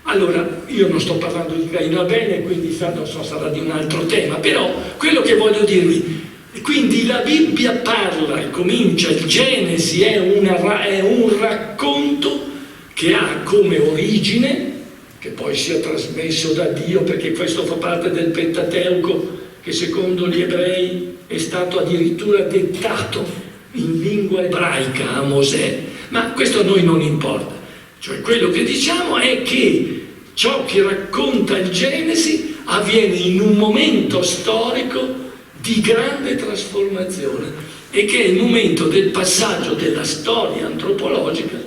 Speaker 3: Allora, io non sto parlando di Caino e Abele, quindi non so, sarà di un altro tema, però quello che voglio dirvi, quindi la Bibbia parla e comincia, il Genesi è un racconto che ha come origine, che poi sia trasmesso da Dio, perché questo fa parte del Pentateuco, che secondo gli ebrei è stato addirittura dettato in lingua ebraica a Mosè, ma questo a noi non importa. Cioè quello che diciamo è che ciò che racconta il Genesi avviene in un momento storico di grande trasformazione e che è il momento del passaggio della storia antropologica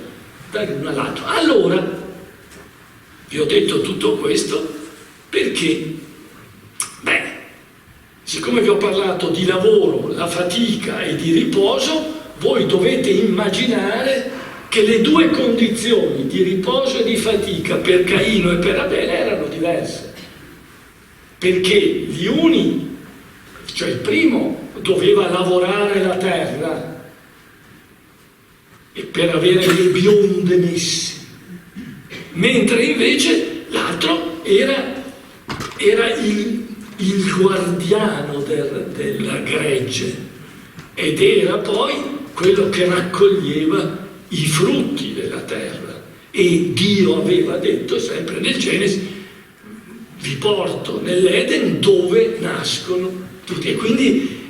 Speaker 3: dall'uno all'altro. Allora, vi ho detto tutto questo perché, siccome vi ho parlato di lavoro, la fatica e di riposo, voi dovete immaginare che le due condizioni di riposo e di fatica per Caino e per Abele erano diverse, perché gli uni, cioè il primo, doveva lavorare la terra e per avere le bionde messe, mentre invece l'altro era il guardiano della gregge ed era poi quello che raccoglieva i frutti della terra. E Dio aveva detto sempre nel Genesi: vi porto nell'Eden dove nascono tutti, e quindi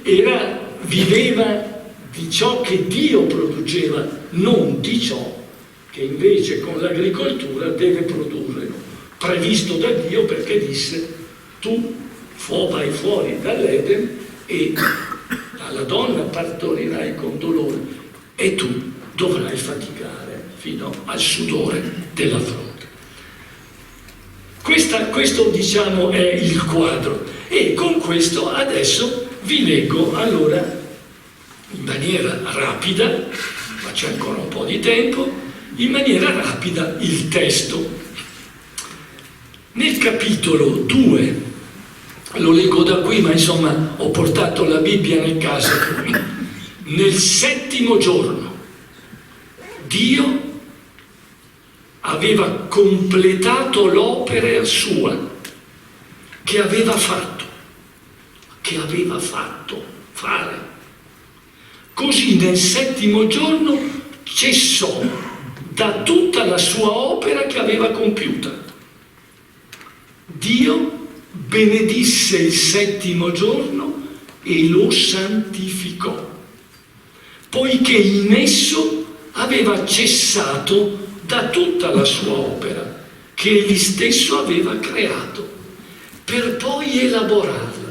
Speaker 3: viveva di ciò che Dio produceva, non di ciò che invece con l'agricoltura deve produrre, previsto da Dio, perché disse: tu vai fuori dall'Eden e alla donna partorirai con dolore e tu dovrai faticare fino al sudore della fronte. Questo diciamo è il quadro, e con questo adesso vi leggo allora in maniera rapida, ma c'è ancora un po' di tempo, in maniera rapida il testo. Nel capitolo 2, lo leggo da qui, ma insomma ho portato la Bibbia nel caso, nel 7° giorno Dio aveva completato l'opera sua che aveva fatto fare. Così nel 7° giorno cessò da tutta la sua opera che aveva compiuta. Dio benedisse il 7° giorno e lo santificò, poiché in esso aveva cessato da tutta la sua opera che egli stesso aveva creato, per poi elaborarla.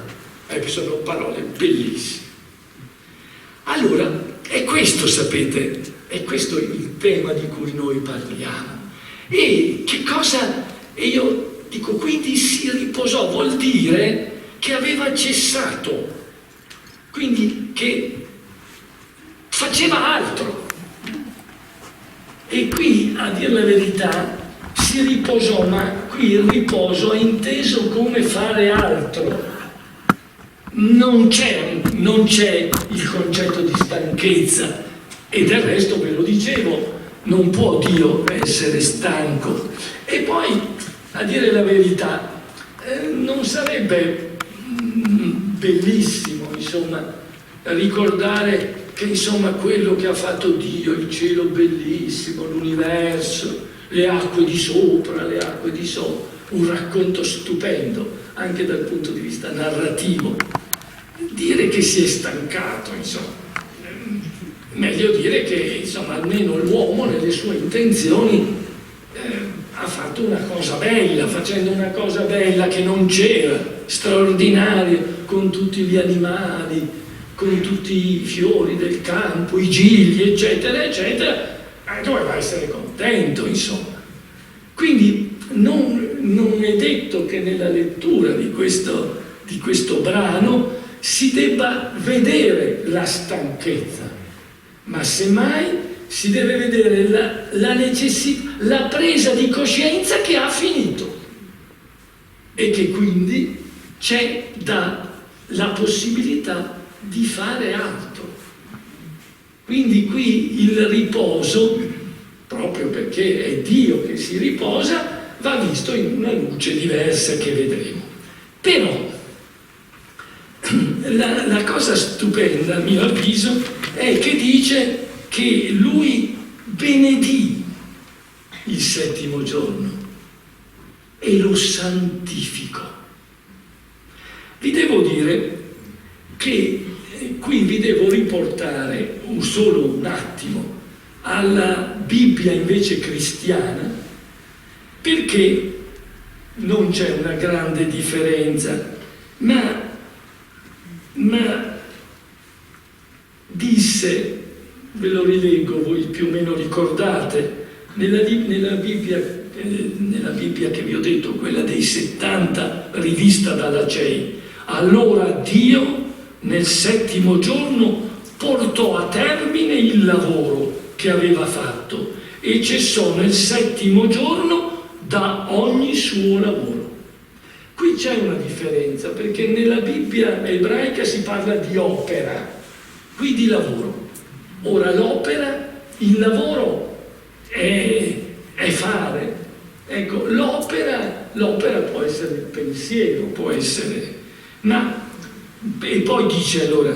Speaker 3: Sono parole bellissime. Allora, è questo, sapete, è questo il tema di cui noi parliamo. E che cosa? E io dico, quindi si riposò, vuol dire che aveva cessato, quindi che faceva altro. E qui, a dire la verità, si riposò, ma qui il riposo è inteso come fare altro. non c'è il concetto di stanchezza, e del resto ve lo dicevo, non può Dio essere stanco. E poi, a dire la verità, non sarebbe bellissimo, insomma, ricordare che, insomma, quello che ha fatto Dio, il cielo bellissimo, l'universo, le acque di sopra, le acque di sotto, un racconto stupendo anche dal punto di vista narrativo. Dire che si è stancato, insomma, meglio dire che, insomma, almeno l'uomo nelle sue intenzioni ha fatto una cosa bella, facendo una cosa bella che non c'era, straordinaria, con tutti gli animali, con tutti i fiori del campo, i gigli, eccetera, eccetera, doveva essere contento, insomma. Quindi non è detto che nella lettura di questo brano si debba vedere la stanchezza, ma semmai si deve vedere la necessità, la presa di coscienza che ha finito e che quindi c'è la possibilità di fare altro. Quindi qui il riposo, proprio perché è Dio che si riposa, va visto in una luce diversa che vedremo. Però la cosa stupenda, a mio avviso, è che dice che lui benedì il settimo giorno e lo santificò. Vi devo dire che qui vi devo riportare solo un attimo alla Bibbia invece cristiana, perché non c'è una grande differenza, ma disse, ve lo rileggo, voi più o meno ricordate, nella Bibbia che vi ho detto, quella dei 70 rivista dalla CEI, allora Dio nel settimo giorno portò a termine il lavoro che aveva fatto e cessò nel settimo giorno da ogni suo lavoro. Qui c'è una differenza, perché nella Bibbia ebraica si parla di opera, qui di lavoro. Ora l'opera, il lavoro è fare. Ecco, l'opera può essere il pensiero, può essere... E poi dice allora,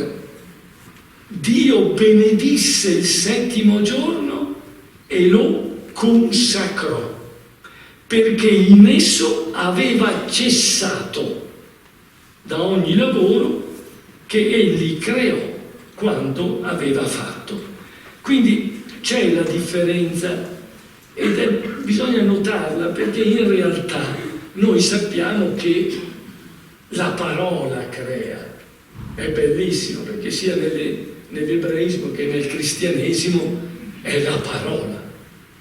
Speaker 3: Dio benedisse il settimo giorno e lo consacrò, perché in esso aveva cessato da ogni lavoro che egli creò quando aveva fatto. Quindi c'è la differenza bisogna notarla, perché in realtà noi sappiamo che la parola crea. È bellissimo, perché sia nell'ebraismo che nel cristianesimo è la parola,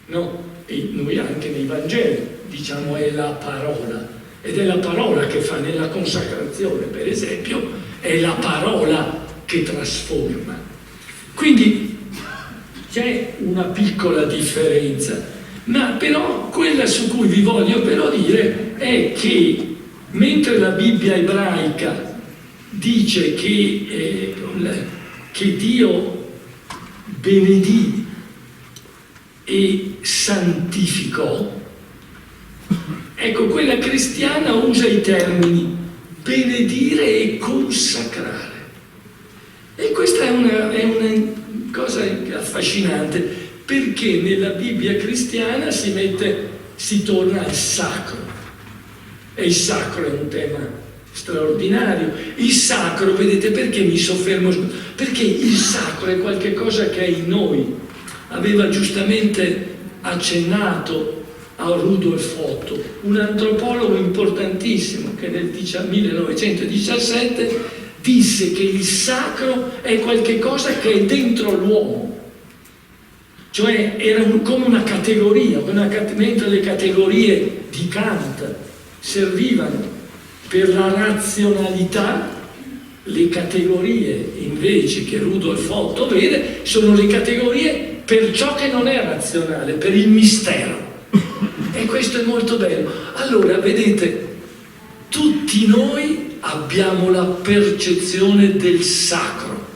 Speaker 3: no? E noi anche nei Vangeli diciamo è la parola, ed è la parola che fa nella consacrazione, per esempio, è la parola che trasforma. Quindi c'è una piccola differenza, ma però quella su cui vi voglio però dire è che mentre la Bibbia ebraica dice che Dio benedì e santificò, ecco, quella cristiana usa i termini benedire e consacrare. E questa è una cosa affascinante, perché nella Bibbia cristiana si torna al sacro. E il sacro è un tema straordinario. Il sacro, vedete, perché mi soffermo? Perché il sacro è qualche cosa che è in noi. Aveva giustamente accennato a Rudolf Otto, un antropologo importantissimo che nel 1917 disse che il sacro è qualche cosa che è dentro l'uomo. Cioè era come una categoria, mentre le categorie di Kant servivano per la razionalità, le categorie invece che Rudolf Otto vede sono le categorie per ciò che non è razionale, per il mistero. E questo è molto bello. Allora, vedete, tutti noi abbiamo la percezione del sacro,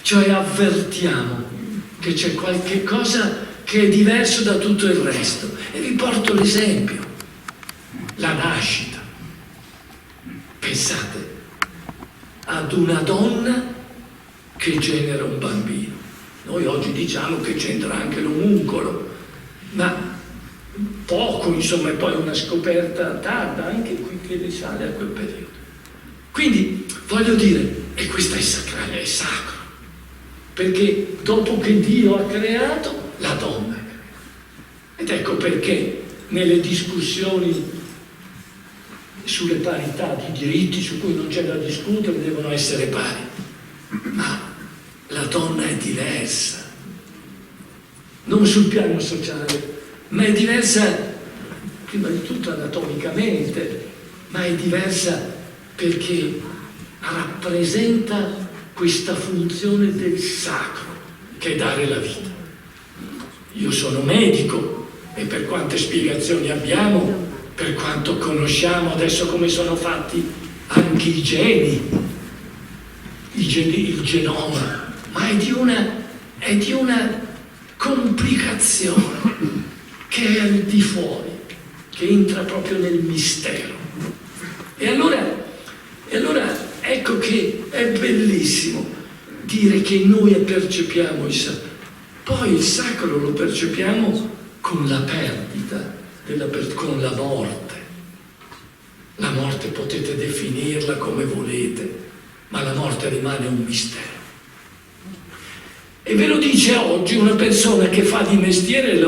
Speaker 3: cioè avvertiamo che c'è qualche cosa che è diverso da tutto il resto. E vi porto l'esempio: la nascita. Pensate ad una donna che genera un bambino. Noi oggi diciamo che c'entra anche l'omuncolo, ma poco, insomma, è poi una scoperta tarda, anche qui che risale a quel periodo. Quindi, voglio dire, e questo è sacrale, è sacro, perché dopo che Dio ha creato, la donna. Ed ecco perché nelle discussioni sulle parità di diritti, su cui non c'è da discutere, devono essere pari. Ma la donna è diversa, non sul piano sociale, ma è diversa prima di tutto anatomicamente, ma è diversa perché rappresenta questa funzione del sacro, che è dare la vita. Io sono medico e per quante spiegazioni abbiamo, per quanto conosciamo adesso come sono fatti anche i geni, il genoma, ma è di una complicazione che è al di fuori, che entra proprio nel mistero. E allora ecco che è bellissimo dire che noi percepiamo il sacro. Poi il sacro lo percepiamo con la perdita, con la morte. La morte potete definirla come volete, ma la morte rimane un mistero. E ve lo dice oggi una persona che fa di mestiere,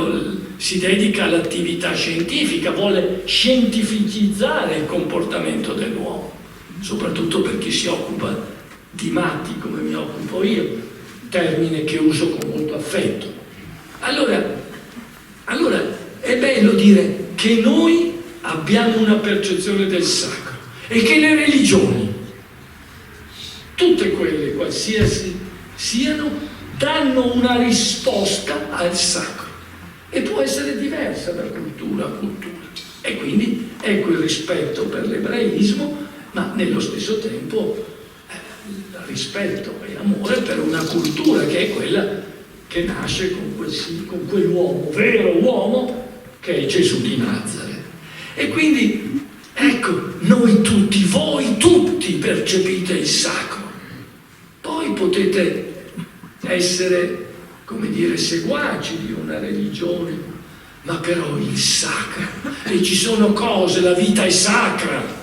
Speaker 3: si dedica all'attività scientifica, vuole scientificizzare il comportamento dell'uomo, soprattutto per chi si occupa di matti come mi occupo io, termine che uso con molto affetto. Allora è bello dire che noi abbiamo una percezione del sacro e che le religioni, tutte quelle qualsiasi siano, danno una risposta al sacro e può essere diversa da cultura a cultura. E quindi ecco il rispetto per l'ebraismo, ma nello stesso tempo rispetto e amore per una cultura che è quella che nasce con quell'uomo, vero uomo, che è Gesù di Nazaret. E quindi, ecco, noi tutti, voi tutti percepite il sacro. Poi potete essere, come dire, seguaci di una religione, ma però il sacro. E ci sono cose, la vita è sacra.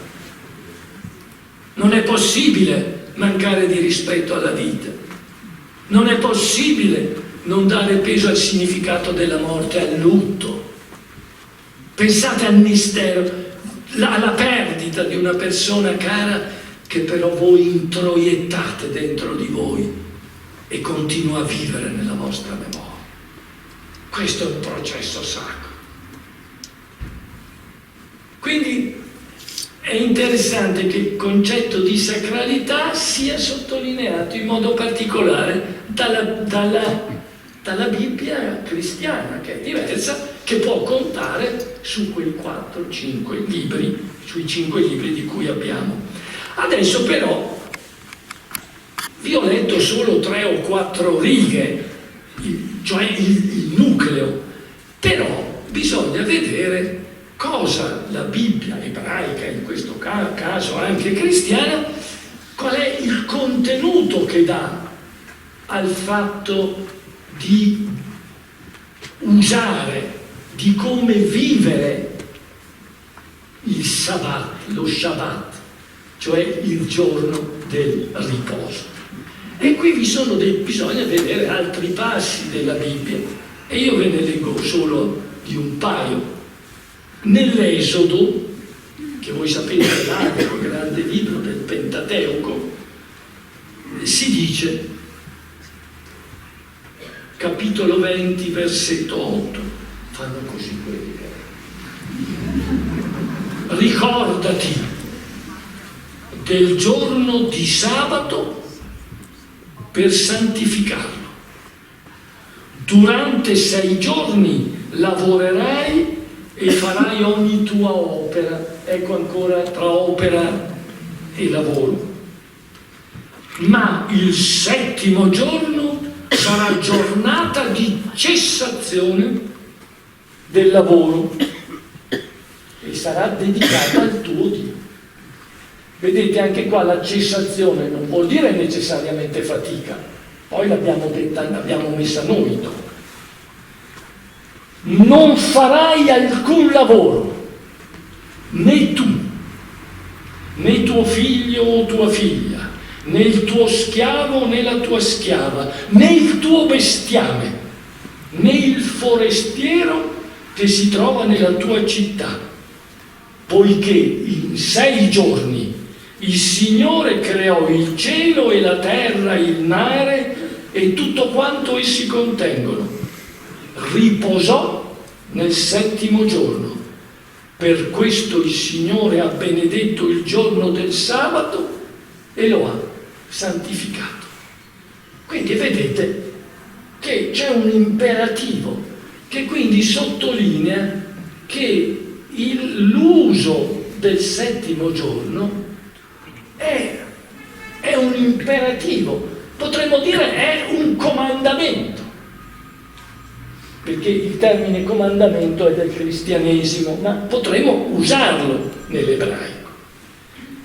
Speaker 3: Non è possibile mancare di rispetto alla vita. Non è possibile non dare peso al significato della morte, al lutto. Pensate al mistero, alla perdita di una persona cara che però voi introiettate dentro di voi e continua a vivere nella vostra memoria. Questo è un processo sacro. Quindi è interessante che il concetto di sacralità sia sottolineato in modo particolare dalla Bibbia cristiana, che è diversa, che può contare su quei 4-5 libri, sui 5 libri di cui abbiamo. Adesso però vi ho letto solo 3 o 4 righe, cioè il nucleo, però bisogna vedere cosa la Bibbia ebraica, in questo caso anche cristiana, qual è il contenuto che dà al fatto di usare, di come vivere il Sabbat, lo Shabbat, cioè il giorno del riposo. E qui bisogna vedere altri passi della Bibbia, e io ve ne leggo solo di un paio. Nell'Esodo, che voi sapete è l'altro grande libro del Pentateuco, si dice, capitolo 20, versetto 8, fanno così quelli che... Ricordati del giorno di sabato per santificarlo. Durante 6 giorni lavorerai e farai ogni tua opera. Ecco ancora tra opera e lavoro, ma il settimo giorno sarà giornata di cessazione del lavoro e sarà dedicata al tuo Dio. Vedete, anche qua la cessazione non vuol dire necessariamente fatica, poi l'abbiamo messa noi dopo. Non farai alcun lavoro, né tu, né tuo figlio o tua figlia, né il tuo schiavo né la tua schiava, né il tuo bestiame, né il forestiero che si trova nella tua città, poiché in 6 giorni il Signore creò il cielo e la terra, il mare e tutto quanto essi contengono. Riposò nel settimo giorno. Per questo il Signore ha benedetto il giorno del sabato e lo ha santificato. Quindi vedete che c'è un imperativo che quindi sottolinea che l'uso del settimo giorno è un imperativo, potremmo dire è un comandamento, perché il termine comandamento è del cristianesimo, ma potremmo usarlo nell'ebraico.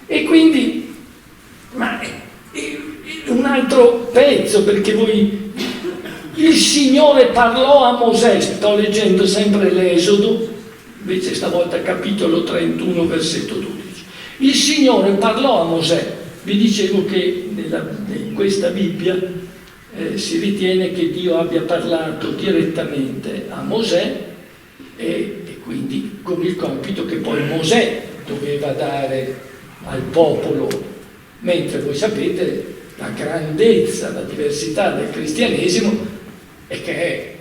Speaker 3: E quindi, ma un altro pezzo, perché il Signore parlò a Mosè, sto leggendo sempre l'Esodo, invece stavolta capitolo 31, versetto 12. Il Signore parlò a Mosè. Vi dicevo che in questa Bibbia si ritiene che Dio abbia parlato direttamente a Mosè e quindi con il compito che poi Mosè doveva dare al popolo, mentre voi sapete la grandezza, la diversità del cristianesimo è che è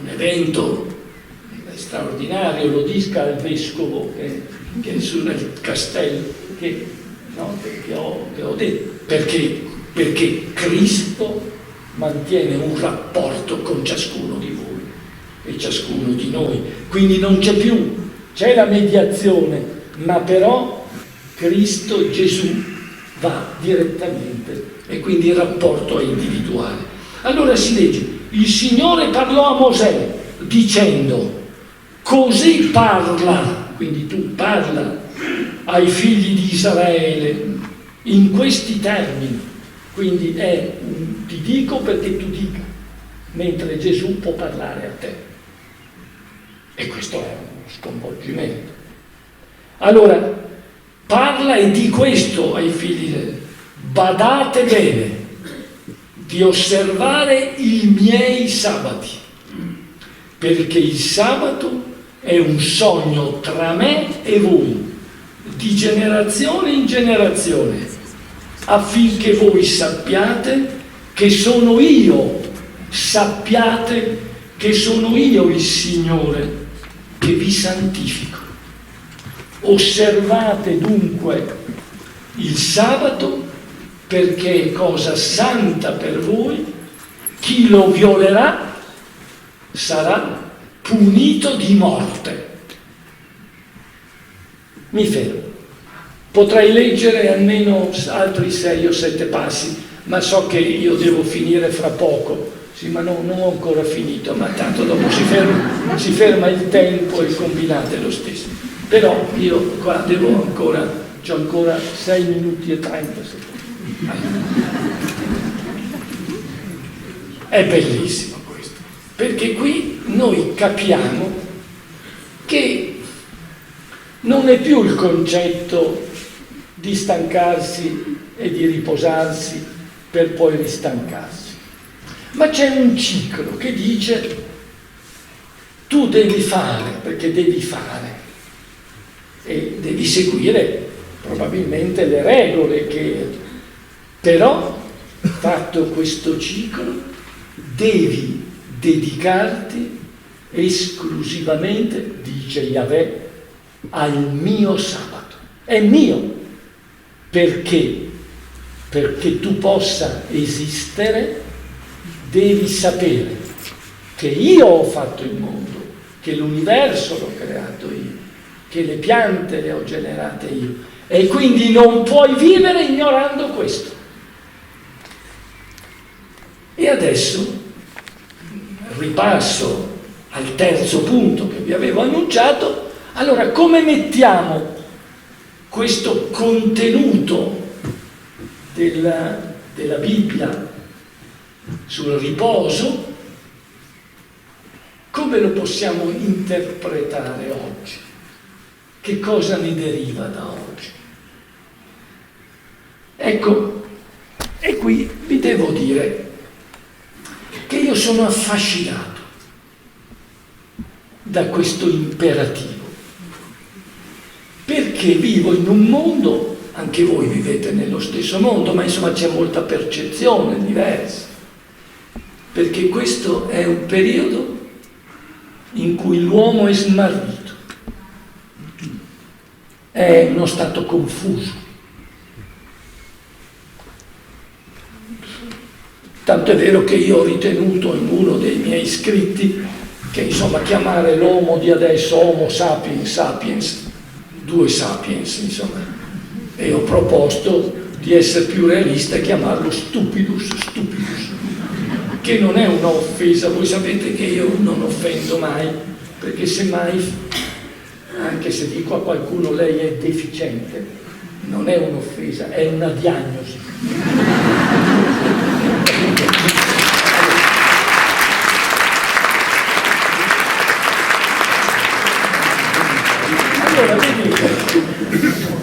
Speaker 3: un evento straordinario, lo dica al vescovo che è su nel castello che ho detto, perché Cristo mantiene un rapporto con ciascuno di voi e ciascuno di noi, quindi non c'è la mediazione, ma però Cristo Gesù va direttamente e quindi il rapporto è individuale. Allora si legge: il Signore parlò a Mosè dicendo: così parla, quindi tu parla ai figli di Israele in questi termini, quindi ti dico perché tu dica, mentre Gesù può parlare a te. E questo è uno sconvolgimento. Allora, parla e di questo ai figli di Israele: badate bene di osservare i miei sabati, perché il sabato è un sogno tra me e voi, di generazione in generazione, affinché voi sappiate che sono io, sappiate che sono io il Signore che vi santifico. Osservate dunque il sabato, perché è cosa santa per voi. Chi lo violerà sarà punito di morte. Mi fermo. Potrei leggere almeno altri 6 o 7 passi, ma so che io devo finire fra poco. Sì, ma non ho ancora finito, ma tanto dopo si ferma il tempo e combinate lo stesso. Però io qua c'ho ancora 6 minuti e 30 secondi. È bellissimo questo, perché qui noi capiamo che non è più il concetto di stancarsi e di riposarsi per poi ristancarsi, ma c'è un ciclo che dice: tu devi fare perché devi fare e devi seguire probabilmente le regole però fatto questo ciclo devi dedicarti esclusivamente, dice Yahweh, al mio sabato. È mio, perché tu possa esistere devi sapere che io ho fatto il mondo, che l'universo l'ho creato io, che le piante le ho generate io E quindi non puoi vivere ignorando questo. E adesso ripasso al terzo punto che vi avevo annunciato. Allora, come mettiamo questo contenuto della Bibbia sul riposo, come lo possiamo interpretare oggi? Che cosa ne deriva da oggi? Ecco, e qui vi devo dire che io sono affascinato da questo imperativo, perché vivo in un mondo, anche voi vivete nello stesso mondo, ma insomma c'è molta percezione diversa, perché questo è un periodo in cui l'uomo è smarrito, è in uno stato confuso. Tanto è vero che io ho ritenuto in uno dei miei scritti che insomma chiamare l'uomo di adesso Homo sapiens sapiens, due sapiens insomma, e ho proposto di essere più realista e chiamarlo stupidus stupidus, che non è un'offesa. Voi sapete che io non offendo mai, perché semmai, anche se dico a qualcuno lei è deficiente, non è un'offesa, è una diagnosi. Allora,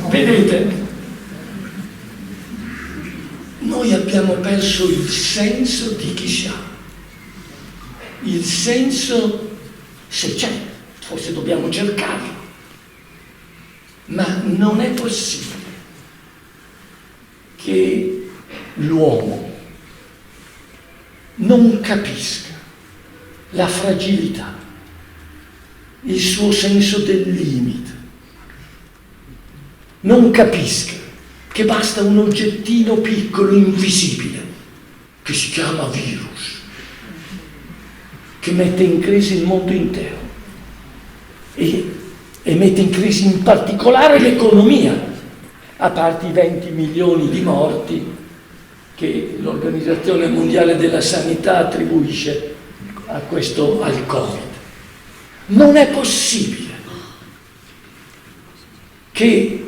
Speaker 3: vedete, noi abbiamo perso il senso di chi siamo, il senso, se c'è, forse dobbiamo cercarlo, ma non è possibile che l'uomo non capisca la fragilità, il suo senso del limite, non capisca che basta un oggettino piccolo, invisibile, che si chiama virus, che mette in crisi il mondo intero e mette in crisi in particolare l'economia, a parte i 20 milioni di morti che l'Organizzazione Mondiale della Sanità attribuisce al Covid. Non è possibile che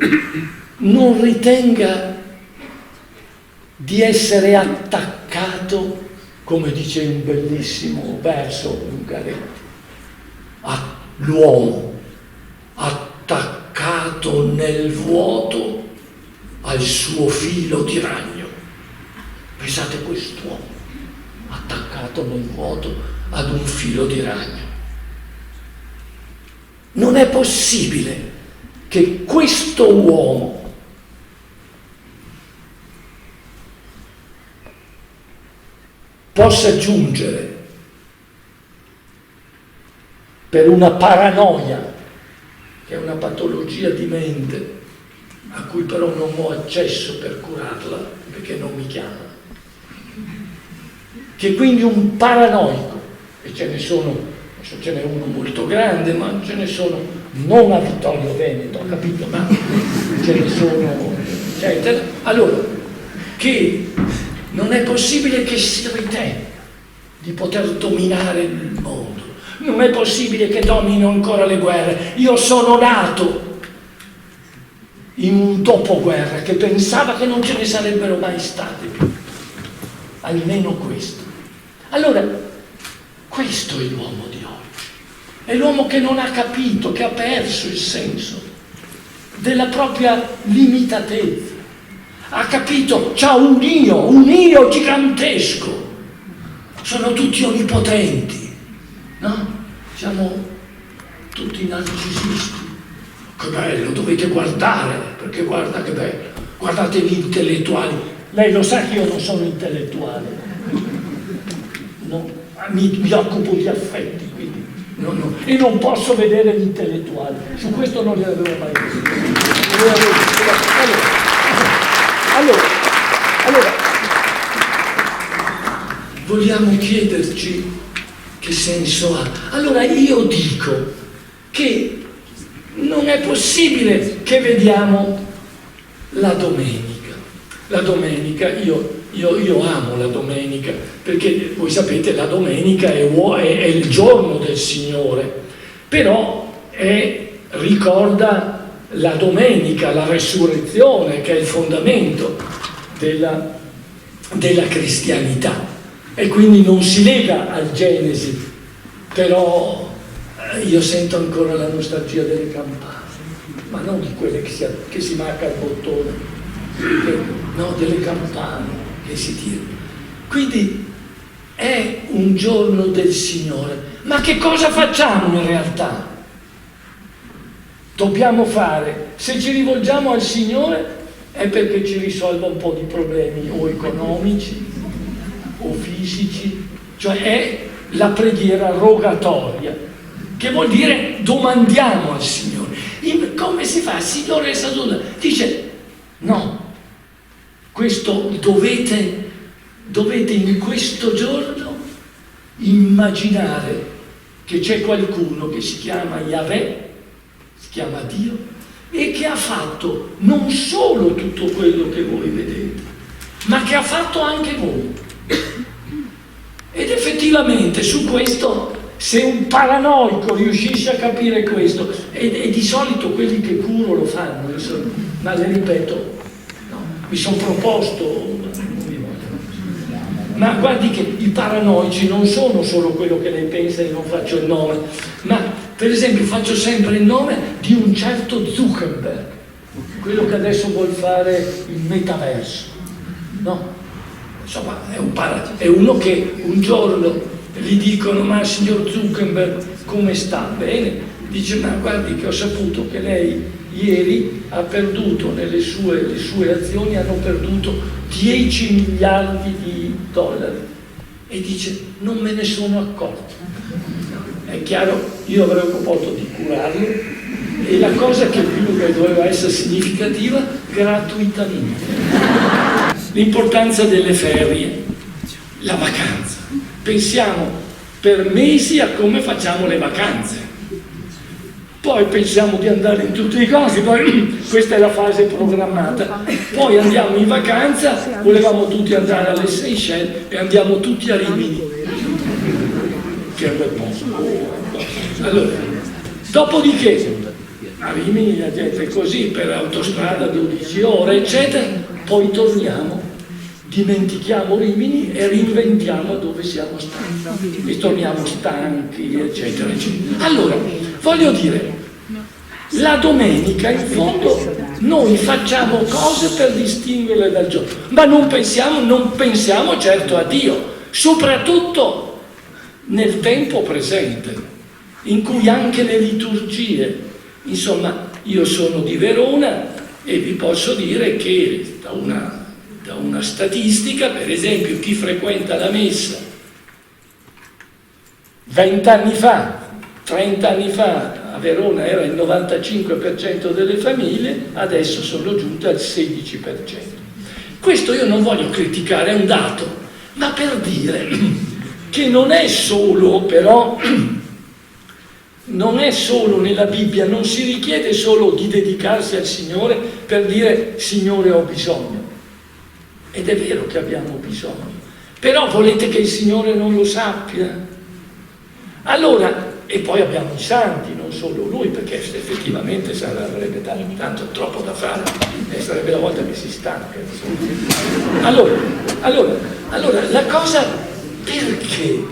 Speaker 3: non ritenga di essere attaccato, come dice un bellissimo verso Ungaretti, l'uomo attaccato nel vuoto al suo filo di ragno. Pensate quest'uomo attaccato nel vuoto ad un filo di ragno. Non è possibile che questo uomo possa giungere per una paranoia, che è una patologia di mente a cui però non ho accesso per curarla perché non mi chiama, che quindi un paranoico, e ce ne sono, adesso ce n'è uno molto grande, ma ce ne sono non a Vittorio Veneto, ho capito, ma ce ne sono, eccetera. Allora, che non è possibile che si ritenga di poter dominare il mondo, non è possibile che dominino ancora le guerre. Io sono nato in un dopoguerra che pensava che non ce ne sarebbero mai state più, almeno questo. Allora, questo è l'uomo di oggi, è l'uomo che non ha capito, che ha perso il senso della propria limitatezza, ha capito, c'ha un io gigantesco, sono tutti onnipotenti, no? Siamo tutti narcisisti. Che bello, dovete guardare, perché guarda che bello, guardate gli intellettuali. Lei lo sa che io non sono intellettuale, no, mi occupo di affetti, quindi e non posso vedere gli intellettuali, su questo non li avevo mai visto. Allora, vogliamo chiederci che senso ha. Allora io dico che non è possibile che vediamo La domenica. La domenica, io amo la domenica, perché voi sapete la domenica è il giorno del Signore, però ricorda la domenica, la resurrezione, che è il fondamento della cristianità, e quindi non si lega al Genesi, però io sento ancora la nostalgia delle campane, ma non di quelle che si marca il bottone, no, delle campane che si tirano. Quindi è un giorno del Signore. Ma che cosa facciamo in realtà? Dobbiamo fare, se ci rivolgiamo al Signore è perché ci risolva un po' di problemi o economici o fisici, cioè è la preghiera rogatoria, che vuol dire domandiamo al Signore. Come si fa? Signore Saduna dice no, questo dovete in questo giorno immaginare che c'è qualcuno che si chiama Yahweh, si chiama Dio, e che ha fatto non solo tutto quello che voi vedete, ma che ha fatto anche voi. Ed effettivamente su questo, se un paranoico riuscisse a capire questo, e di solito quelli che curo lo fanno, insomma, ma le ripeto, no, mi sono proposto, ma guardi che i paranoici non sono solo quello che lei pensa, e non faccio il nome, ma per esempio faccio sempre il nome di un certo Zuckerberg, quello che adesso vuol fare il metaverso, no? Insomma, è uno che un giorno gli dicono: ma signor Zuckerberg, come sta? Bene. Dice: ma guardi che ho saputo che lei ieri ha perduto, le sue azioni hanno perduto 10 miliardi di dollari. E dice: non me ne sono accorto. È chiaro, io avrei proposto di curarlo, e la cosa che più doveva essere significativa, gratuitamente. L'importanza delle ferie, la vacanza. Pensiamo per mesi a come facciamo le vacanze, poi pensiamo di andare in tutti i cosi, poi questa è la fase programmata, poi andiamo in vacanza, volevamo tutti andare alle Seychelles e andiamo tutti a Rimini, che è un bel posto. Allora, dopodiché a Rimini la gente è così, per autostrada 12 ore eccetera, poi torniamo, dimentichiamo Rimini e reinventiamo dove siamo stati e torniamo stanchi eccetera eccetera. Allora, voglio dire, la domenica in fondo noi facciamo cose per distinguerle dal giorno, ma non pensiamo certo a Dio, soprattutto nel tempo presente, in cui anche le liturgie, insomma, io sono di Verona e vi posso dire che da una statistica, per esempio, chi frequenta la messa 20 anni fa, 30 anni fa, a Verona era il 95% delle famiglie, adesso sono giunte al 16%. Questo io non voglio criticare, è un dato, ma per dire che non è solo, però, non è solo nella Bibbia, non si richiede solo di dedicarsi al Signore per dire Signore ho bisogno. Ed è vero che abbiamo bisogno, però volete che il Signore non lo sappia? Allora, e poi abbiamo i santi, non solo Lui, perché effettivamente sarebbe tanto troppo da fare, e sarebbe la volta che si stanca. Allora, la cosa, perché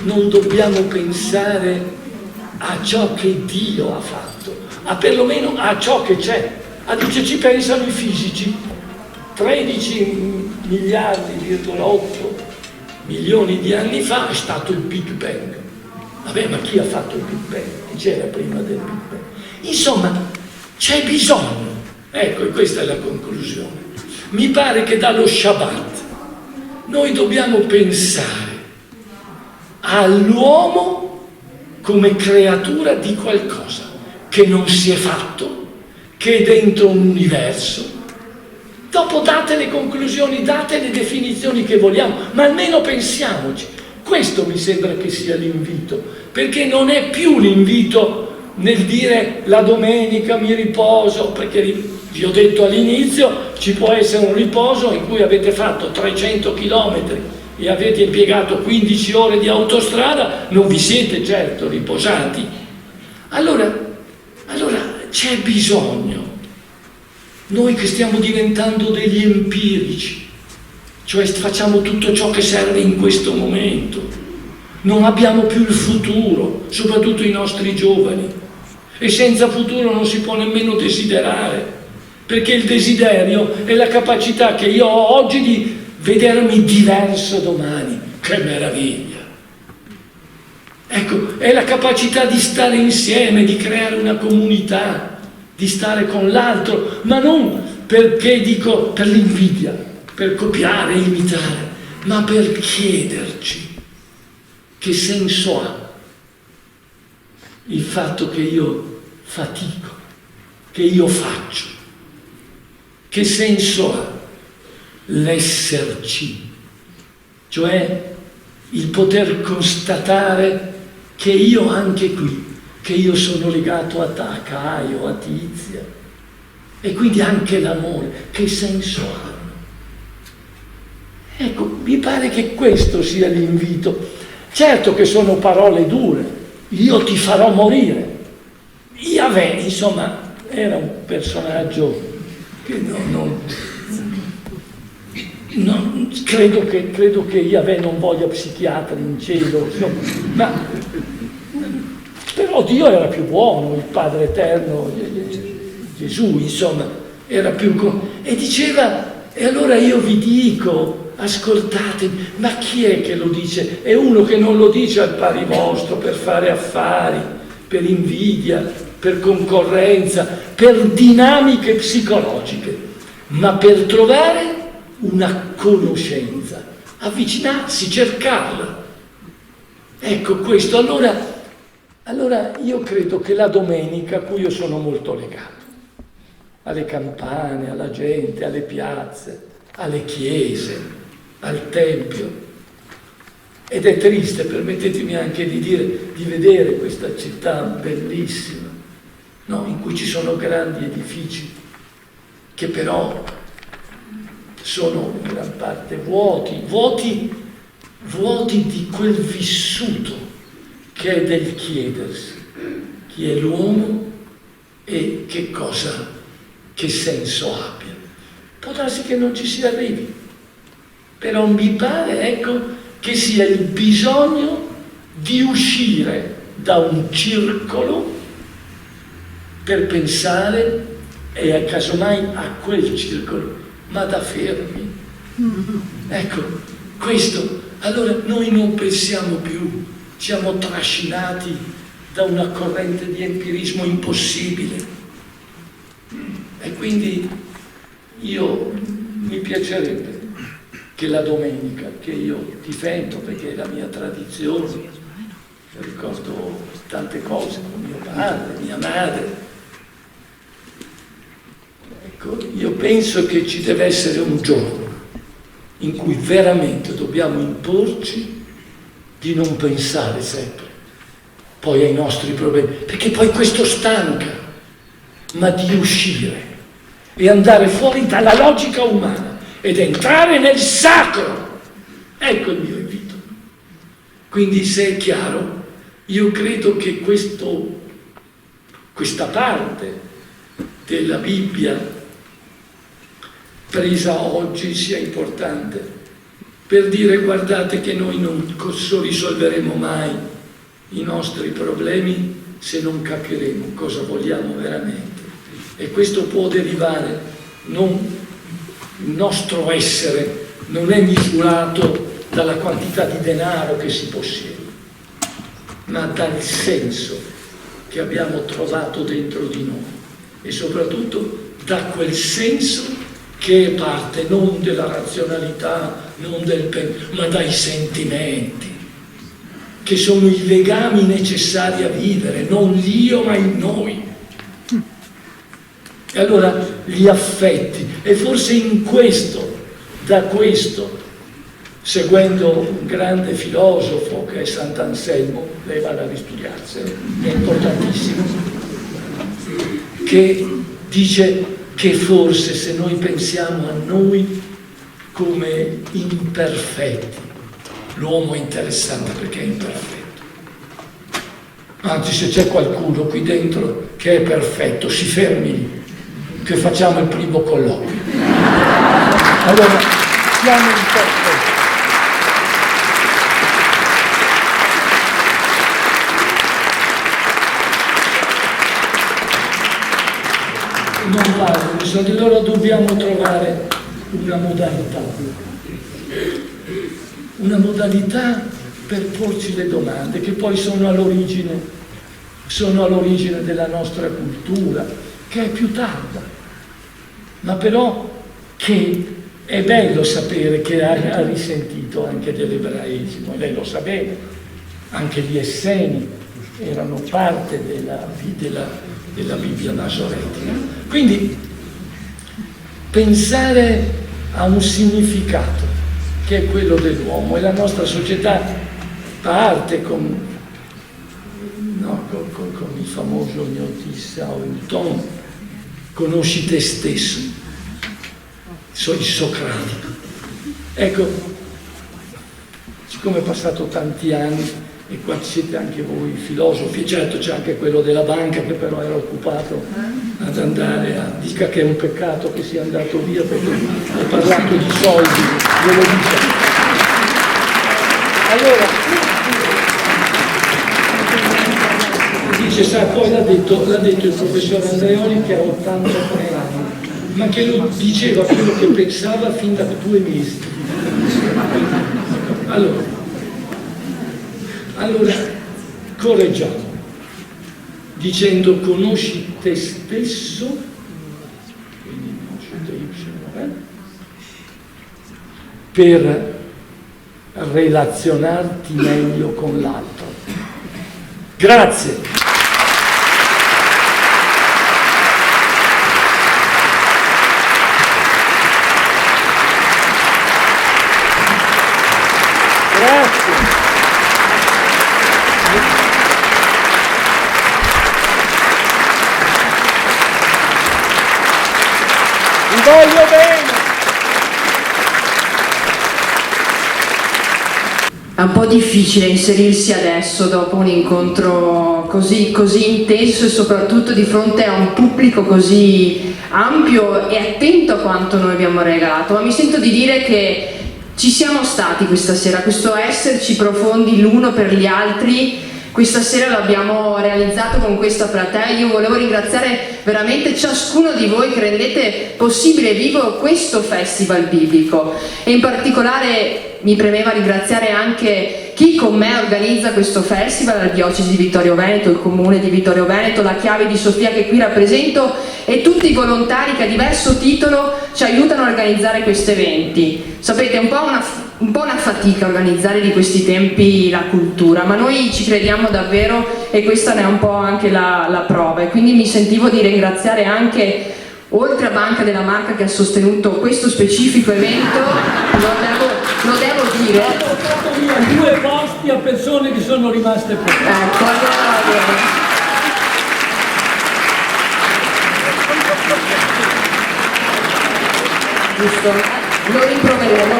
Speaker 3: non dobbiamo pensare a ciò che Dio ha fatto, a perlomeno a ciò che c'è? Dice, ci pensano i fisici. 13 miliardi,8 milioni di anni fa è stato il Big Bang. Vabbè, ma chi ha fatto il Big Bang? Chi c'era prima del Big Bang? Insomma, c'è bisogno. Ecco, e questa è la conclusione. Mi pare che dallo Shabbat noi dobbiamo pensare all'uomo come creatura di qualcosa che non si è fatto, che è dentro un universo. Dopo date le conclusioni, date le definizioni che vogliamo, ma almeno pensiamoci. Questo mi sembra che sia l'invito, perché non è più l'invito nel dire la domenica mi riposo, perché Vi ho detto all'inizio, ci può essere un riposo in cui avete fatto 300 km e avete impiegato 15 ore di autostrada, non vi siete certo riposati. Allora c'è bisogno, noi che stiamo diventando degli empirici, cioè facciamo tutto ciò che serve in questo momento, non abbiamo più il futuro, soprattutto i nostri giovani, e senza futuro non si può nemmeno desiderare, perché il desiderio è la capacità che io ho oggi di vedermi diverso domani. Che meraviglia! Ecco, è la capacità di stare insieme, di creare una comunità, di stare con l'altro, ma non perché dico per l'invidia, per copiare, imitare, ma per chiederci che senso ha il fatto che io fatico, che io faccio, che senso ha l'esserci, cioè il poter constatare che io anche qui, che io sono legato a Caio, a Tizia, e quindi anche l'amore, che senso hanno? Ecco, mi pare che questo sia l'invito. Certo che sono parole dure, io ti farò morire. Yahweh, insomma, era un personaggio che credo che Yahweh non voglia psichiatri in cielo, insomma, ma però Dio era più buono, il Padre Eterno, Gesù, insomma, era più... E diceva, e allora io vi dico, ascoltatemi, ma chi è che lo dice? È uno che non lo dice al pari vostro per fare affari, per invidia, per concorrenza, per dinamiche psicologiche, ma per trovare una conoscenza, avvicinarsi, cercarla. Ecco questo. Allora io credo che la domenica, a cui io sono molto legato, alle campane, alla gente, alle piazze, alle chiese, al tempio, ed è triste, permettetemi anche di dire, di vedere questa città bellissima, no? In cui ci sono grandi edifici che però sono in gran parte vuoti di quel vissuto che è del chiedersi chi è l'uomo e che senso abbia. Può darsi che non ci si arrivi, però mi pare, ecco, che sia il bisogno di uscire da un circolo per pensare, e casomai a quel circolo, ma da fermi. Ecco, questo. Allora noi non pensiamo più, siamo trascinati da una corrente di empirismo impossibile. E quindi mi piacerebbe che la domenica, che io difendo perché è la mia tradizione, ricordo tante cose con mio padre, mia madre, ecco, io penso che ci deve essere un giorno in cui veramente dobbiamo imporci di non pensare sempre poi ai nostri problemi, perché poi questo stanca, ma di uscire e andare fuori dalla logica umana ed entrare nel sacro. Ecco il mio invito. Quindi, se è chiaro, io credo che questa parte della Bibbia presa oggi sia importante per dire: guardate che noi non risolveremo mai i nostri problemi se non capiremo cosa vogliamo veramente, e questo può derivare, il nostro essere non è misurato dalla quantità di denaro che si possiede, ma dal senso che abbiamo trovato dentro di noi, e soprattutto da quel senso che è parte non della razionalità, non ma dai sentimenti, che sono i legami necessari a vivere, non l'io ma il noi. E allora gli affetti, e forse da questo, seguendo un grande filosofo che è Sant'Anselmo, lei vada a ristudiarselo, è importantissimo, che dice: che forse se noi pensiamo a noi come imperfetti, l'uomo è interessante perché è imperfetto. Anzi, se c'è qualcuno qui dentro che è perfetto, si fermi lì, che facciamo il primo colloquio. Allora, siamo imperfetti. Non vale, allora dobbiamo trovare una modalità per porci le domande che poi sono all'origine della nostra cultura, che è più tarda, ma però che è bello sapere che ha risentito anche dell'ebraismo, lei lo sa bene, anche gli Esseni erano parte della Bibbia masoretica. Quindi pensare a un significato che è quello dell'uomo, e la nostra società parte con il famoso Gnotissa o Newton, conosci te stesso, il socratico. Ecco, siccome è passato tanti anni, e qua siete anche voi filosofi, certo c'è anche quello della banca che però era occupato ad andare a... dica che è un peccato che sia andato via perché ho parlato di soldi, glielo dico. Allora, dice, sa, poi l'ha detto il professor Andreoli che ha 83 anni, ma che lo diceva quello che pensava fin da 2 mesi. Allora, correggiamo, dicendo conosci te stesso, quindi per relazionarti meglio con l'altro. Grazie. Grazie. Vi voglio bene.
Speaker 4: È un po' difficile inserirsi adesso dopo un incontro così intenso e soprattutto di fronte a un pubblico così ampio e attento a quanto noi abbiamo regalato, ma mi sento di dire che ci siamo stati questa sera, questo esserci profondi l'uno per gli altri. Questa sera l'abbiamo realizzato con questa platea. Io volevo ringraziare veramente ciascuno di voi che rendete possibile e vivo questo festival biblico, e in particolare mi premeva ringraziare anche chi con me organizza questo festival, la Diocesi di Vittorio Veneto, il Comune di Vittorio Veneto, la Chiave di Sofia che qui rappresento, e tutti i volontari che a diverso titolo ci aiutano a organizzare questi eventi. Sapete, è un po' una fatica organizzare di questi tempi la cultura, ma noi ci crediamo davvero e questa ne è un po' anche la prova, e quindi mi sentivo di ringraziare anche, oltre a Banca della Marca che ha sostenuto questo specifico evento, lo devo dire.
Speaker 3: Ho portato via 2 posti a persone che sono rimaste fuori.
Speaker 4: Ecco, allora giusto? Lo rimproveremo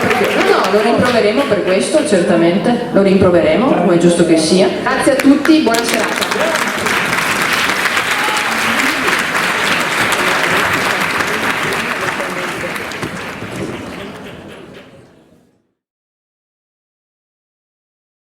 Speaker 4: lo rimproveremo per questo, certamente, lo rimproveremo, come è giusto che sia. Grazie a tutti, buona serata.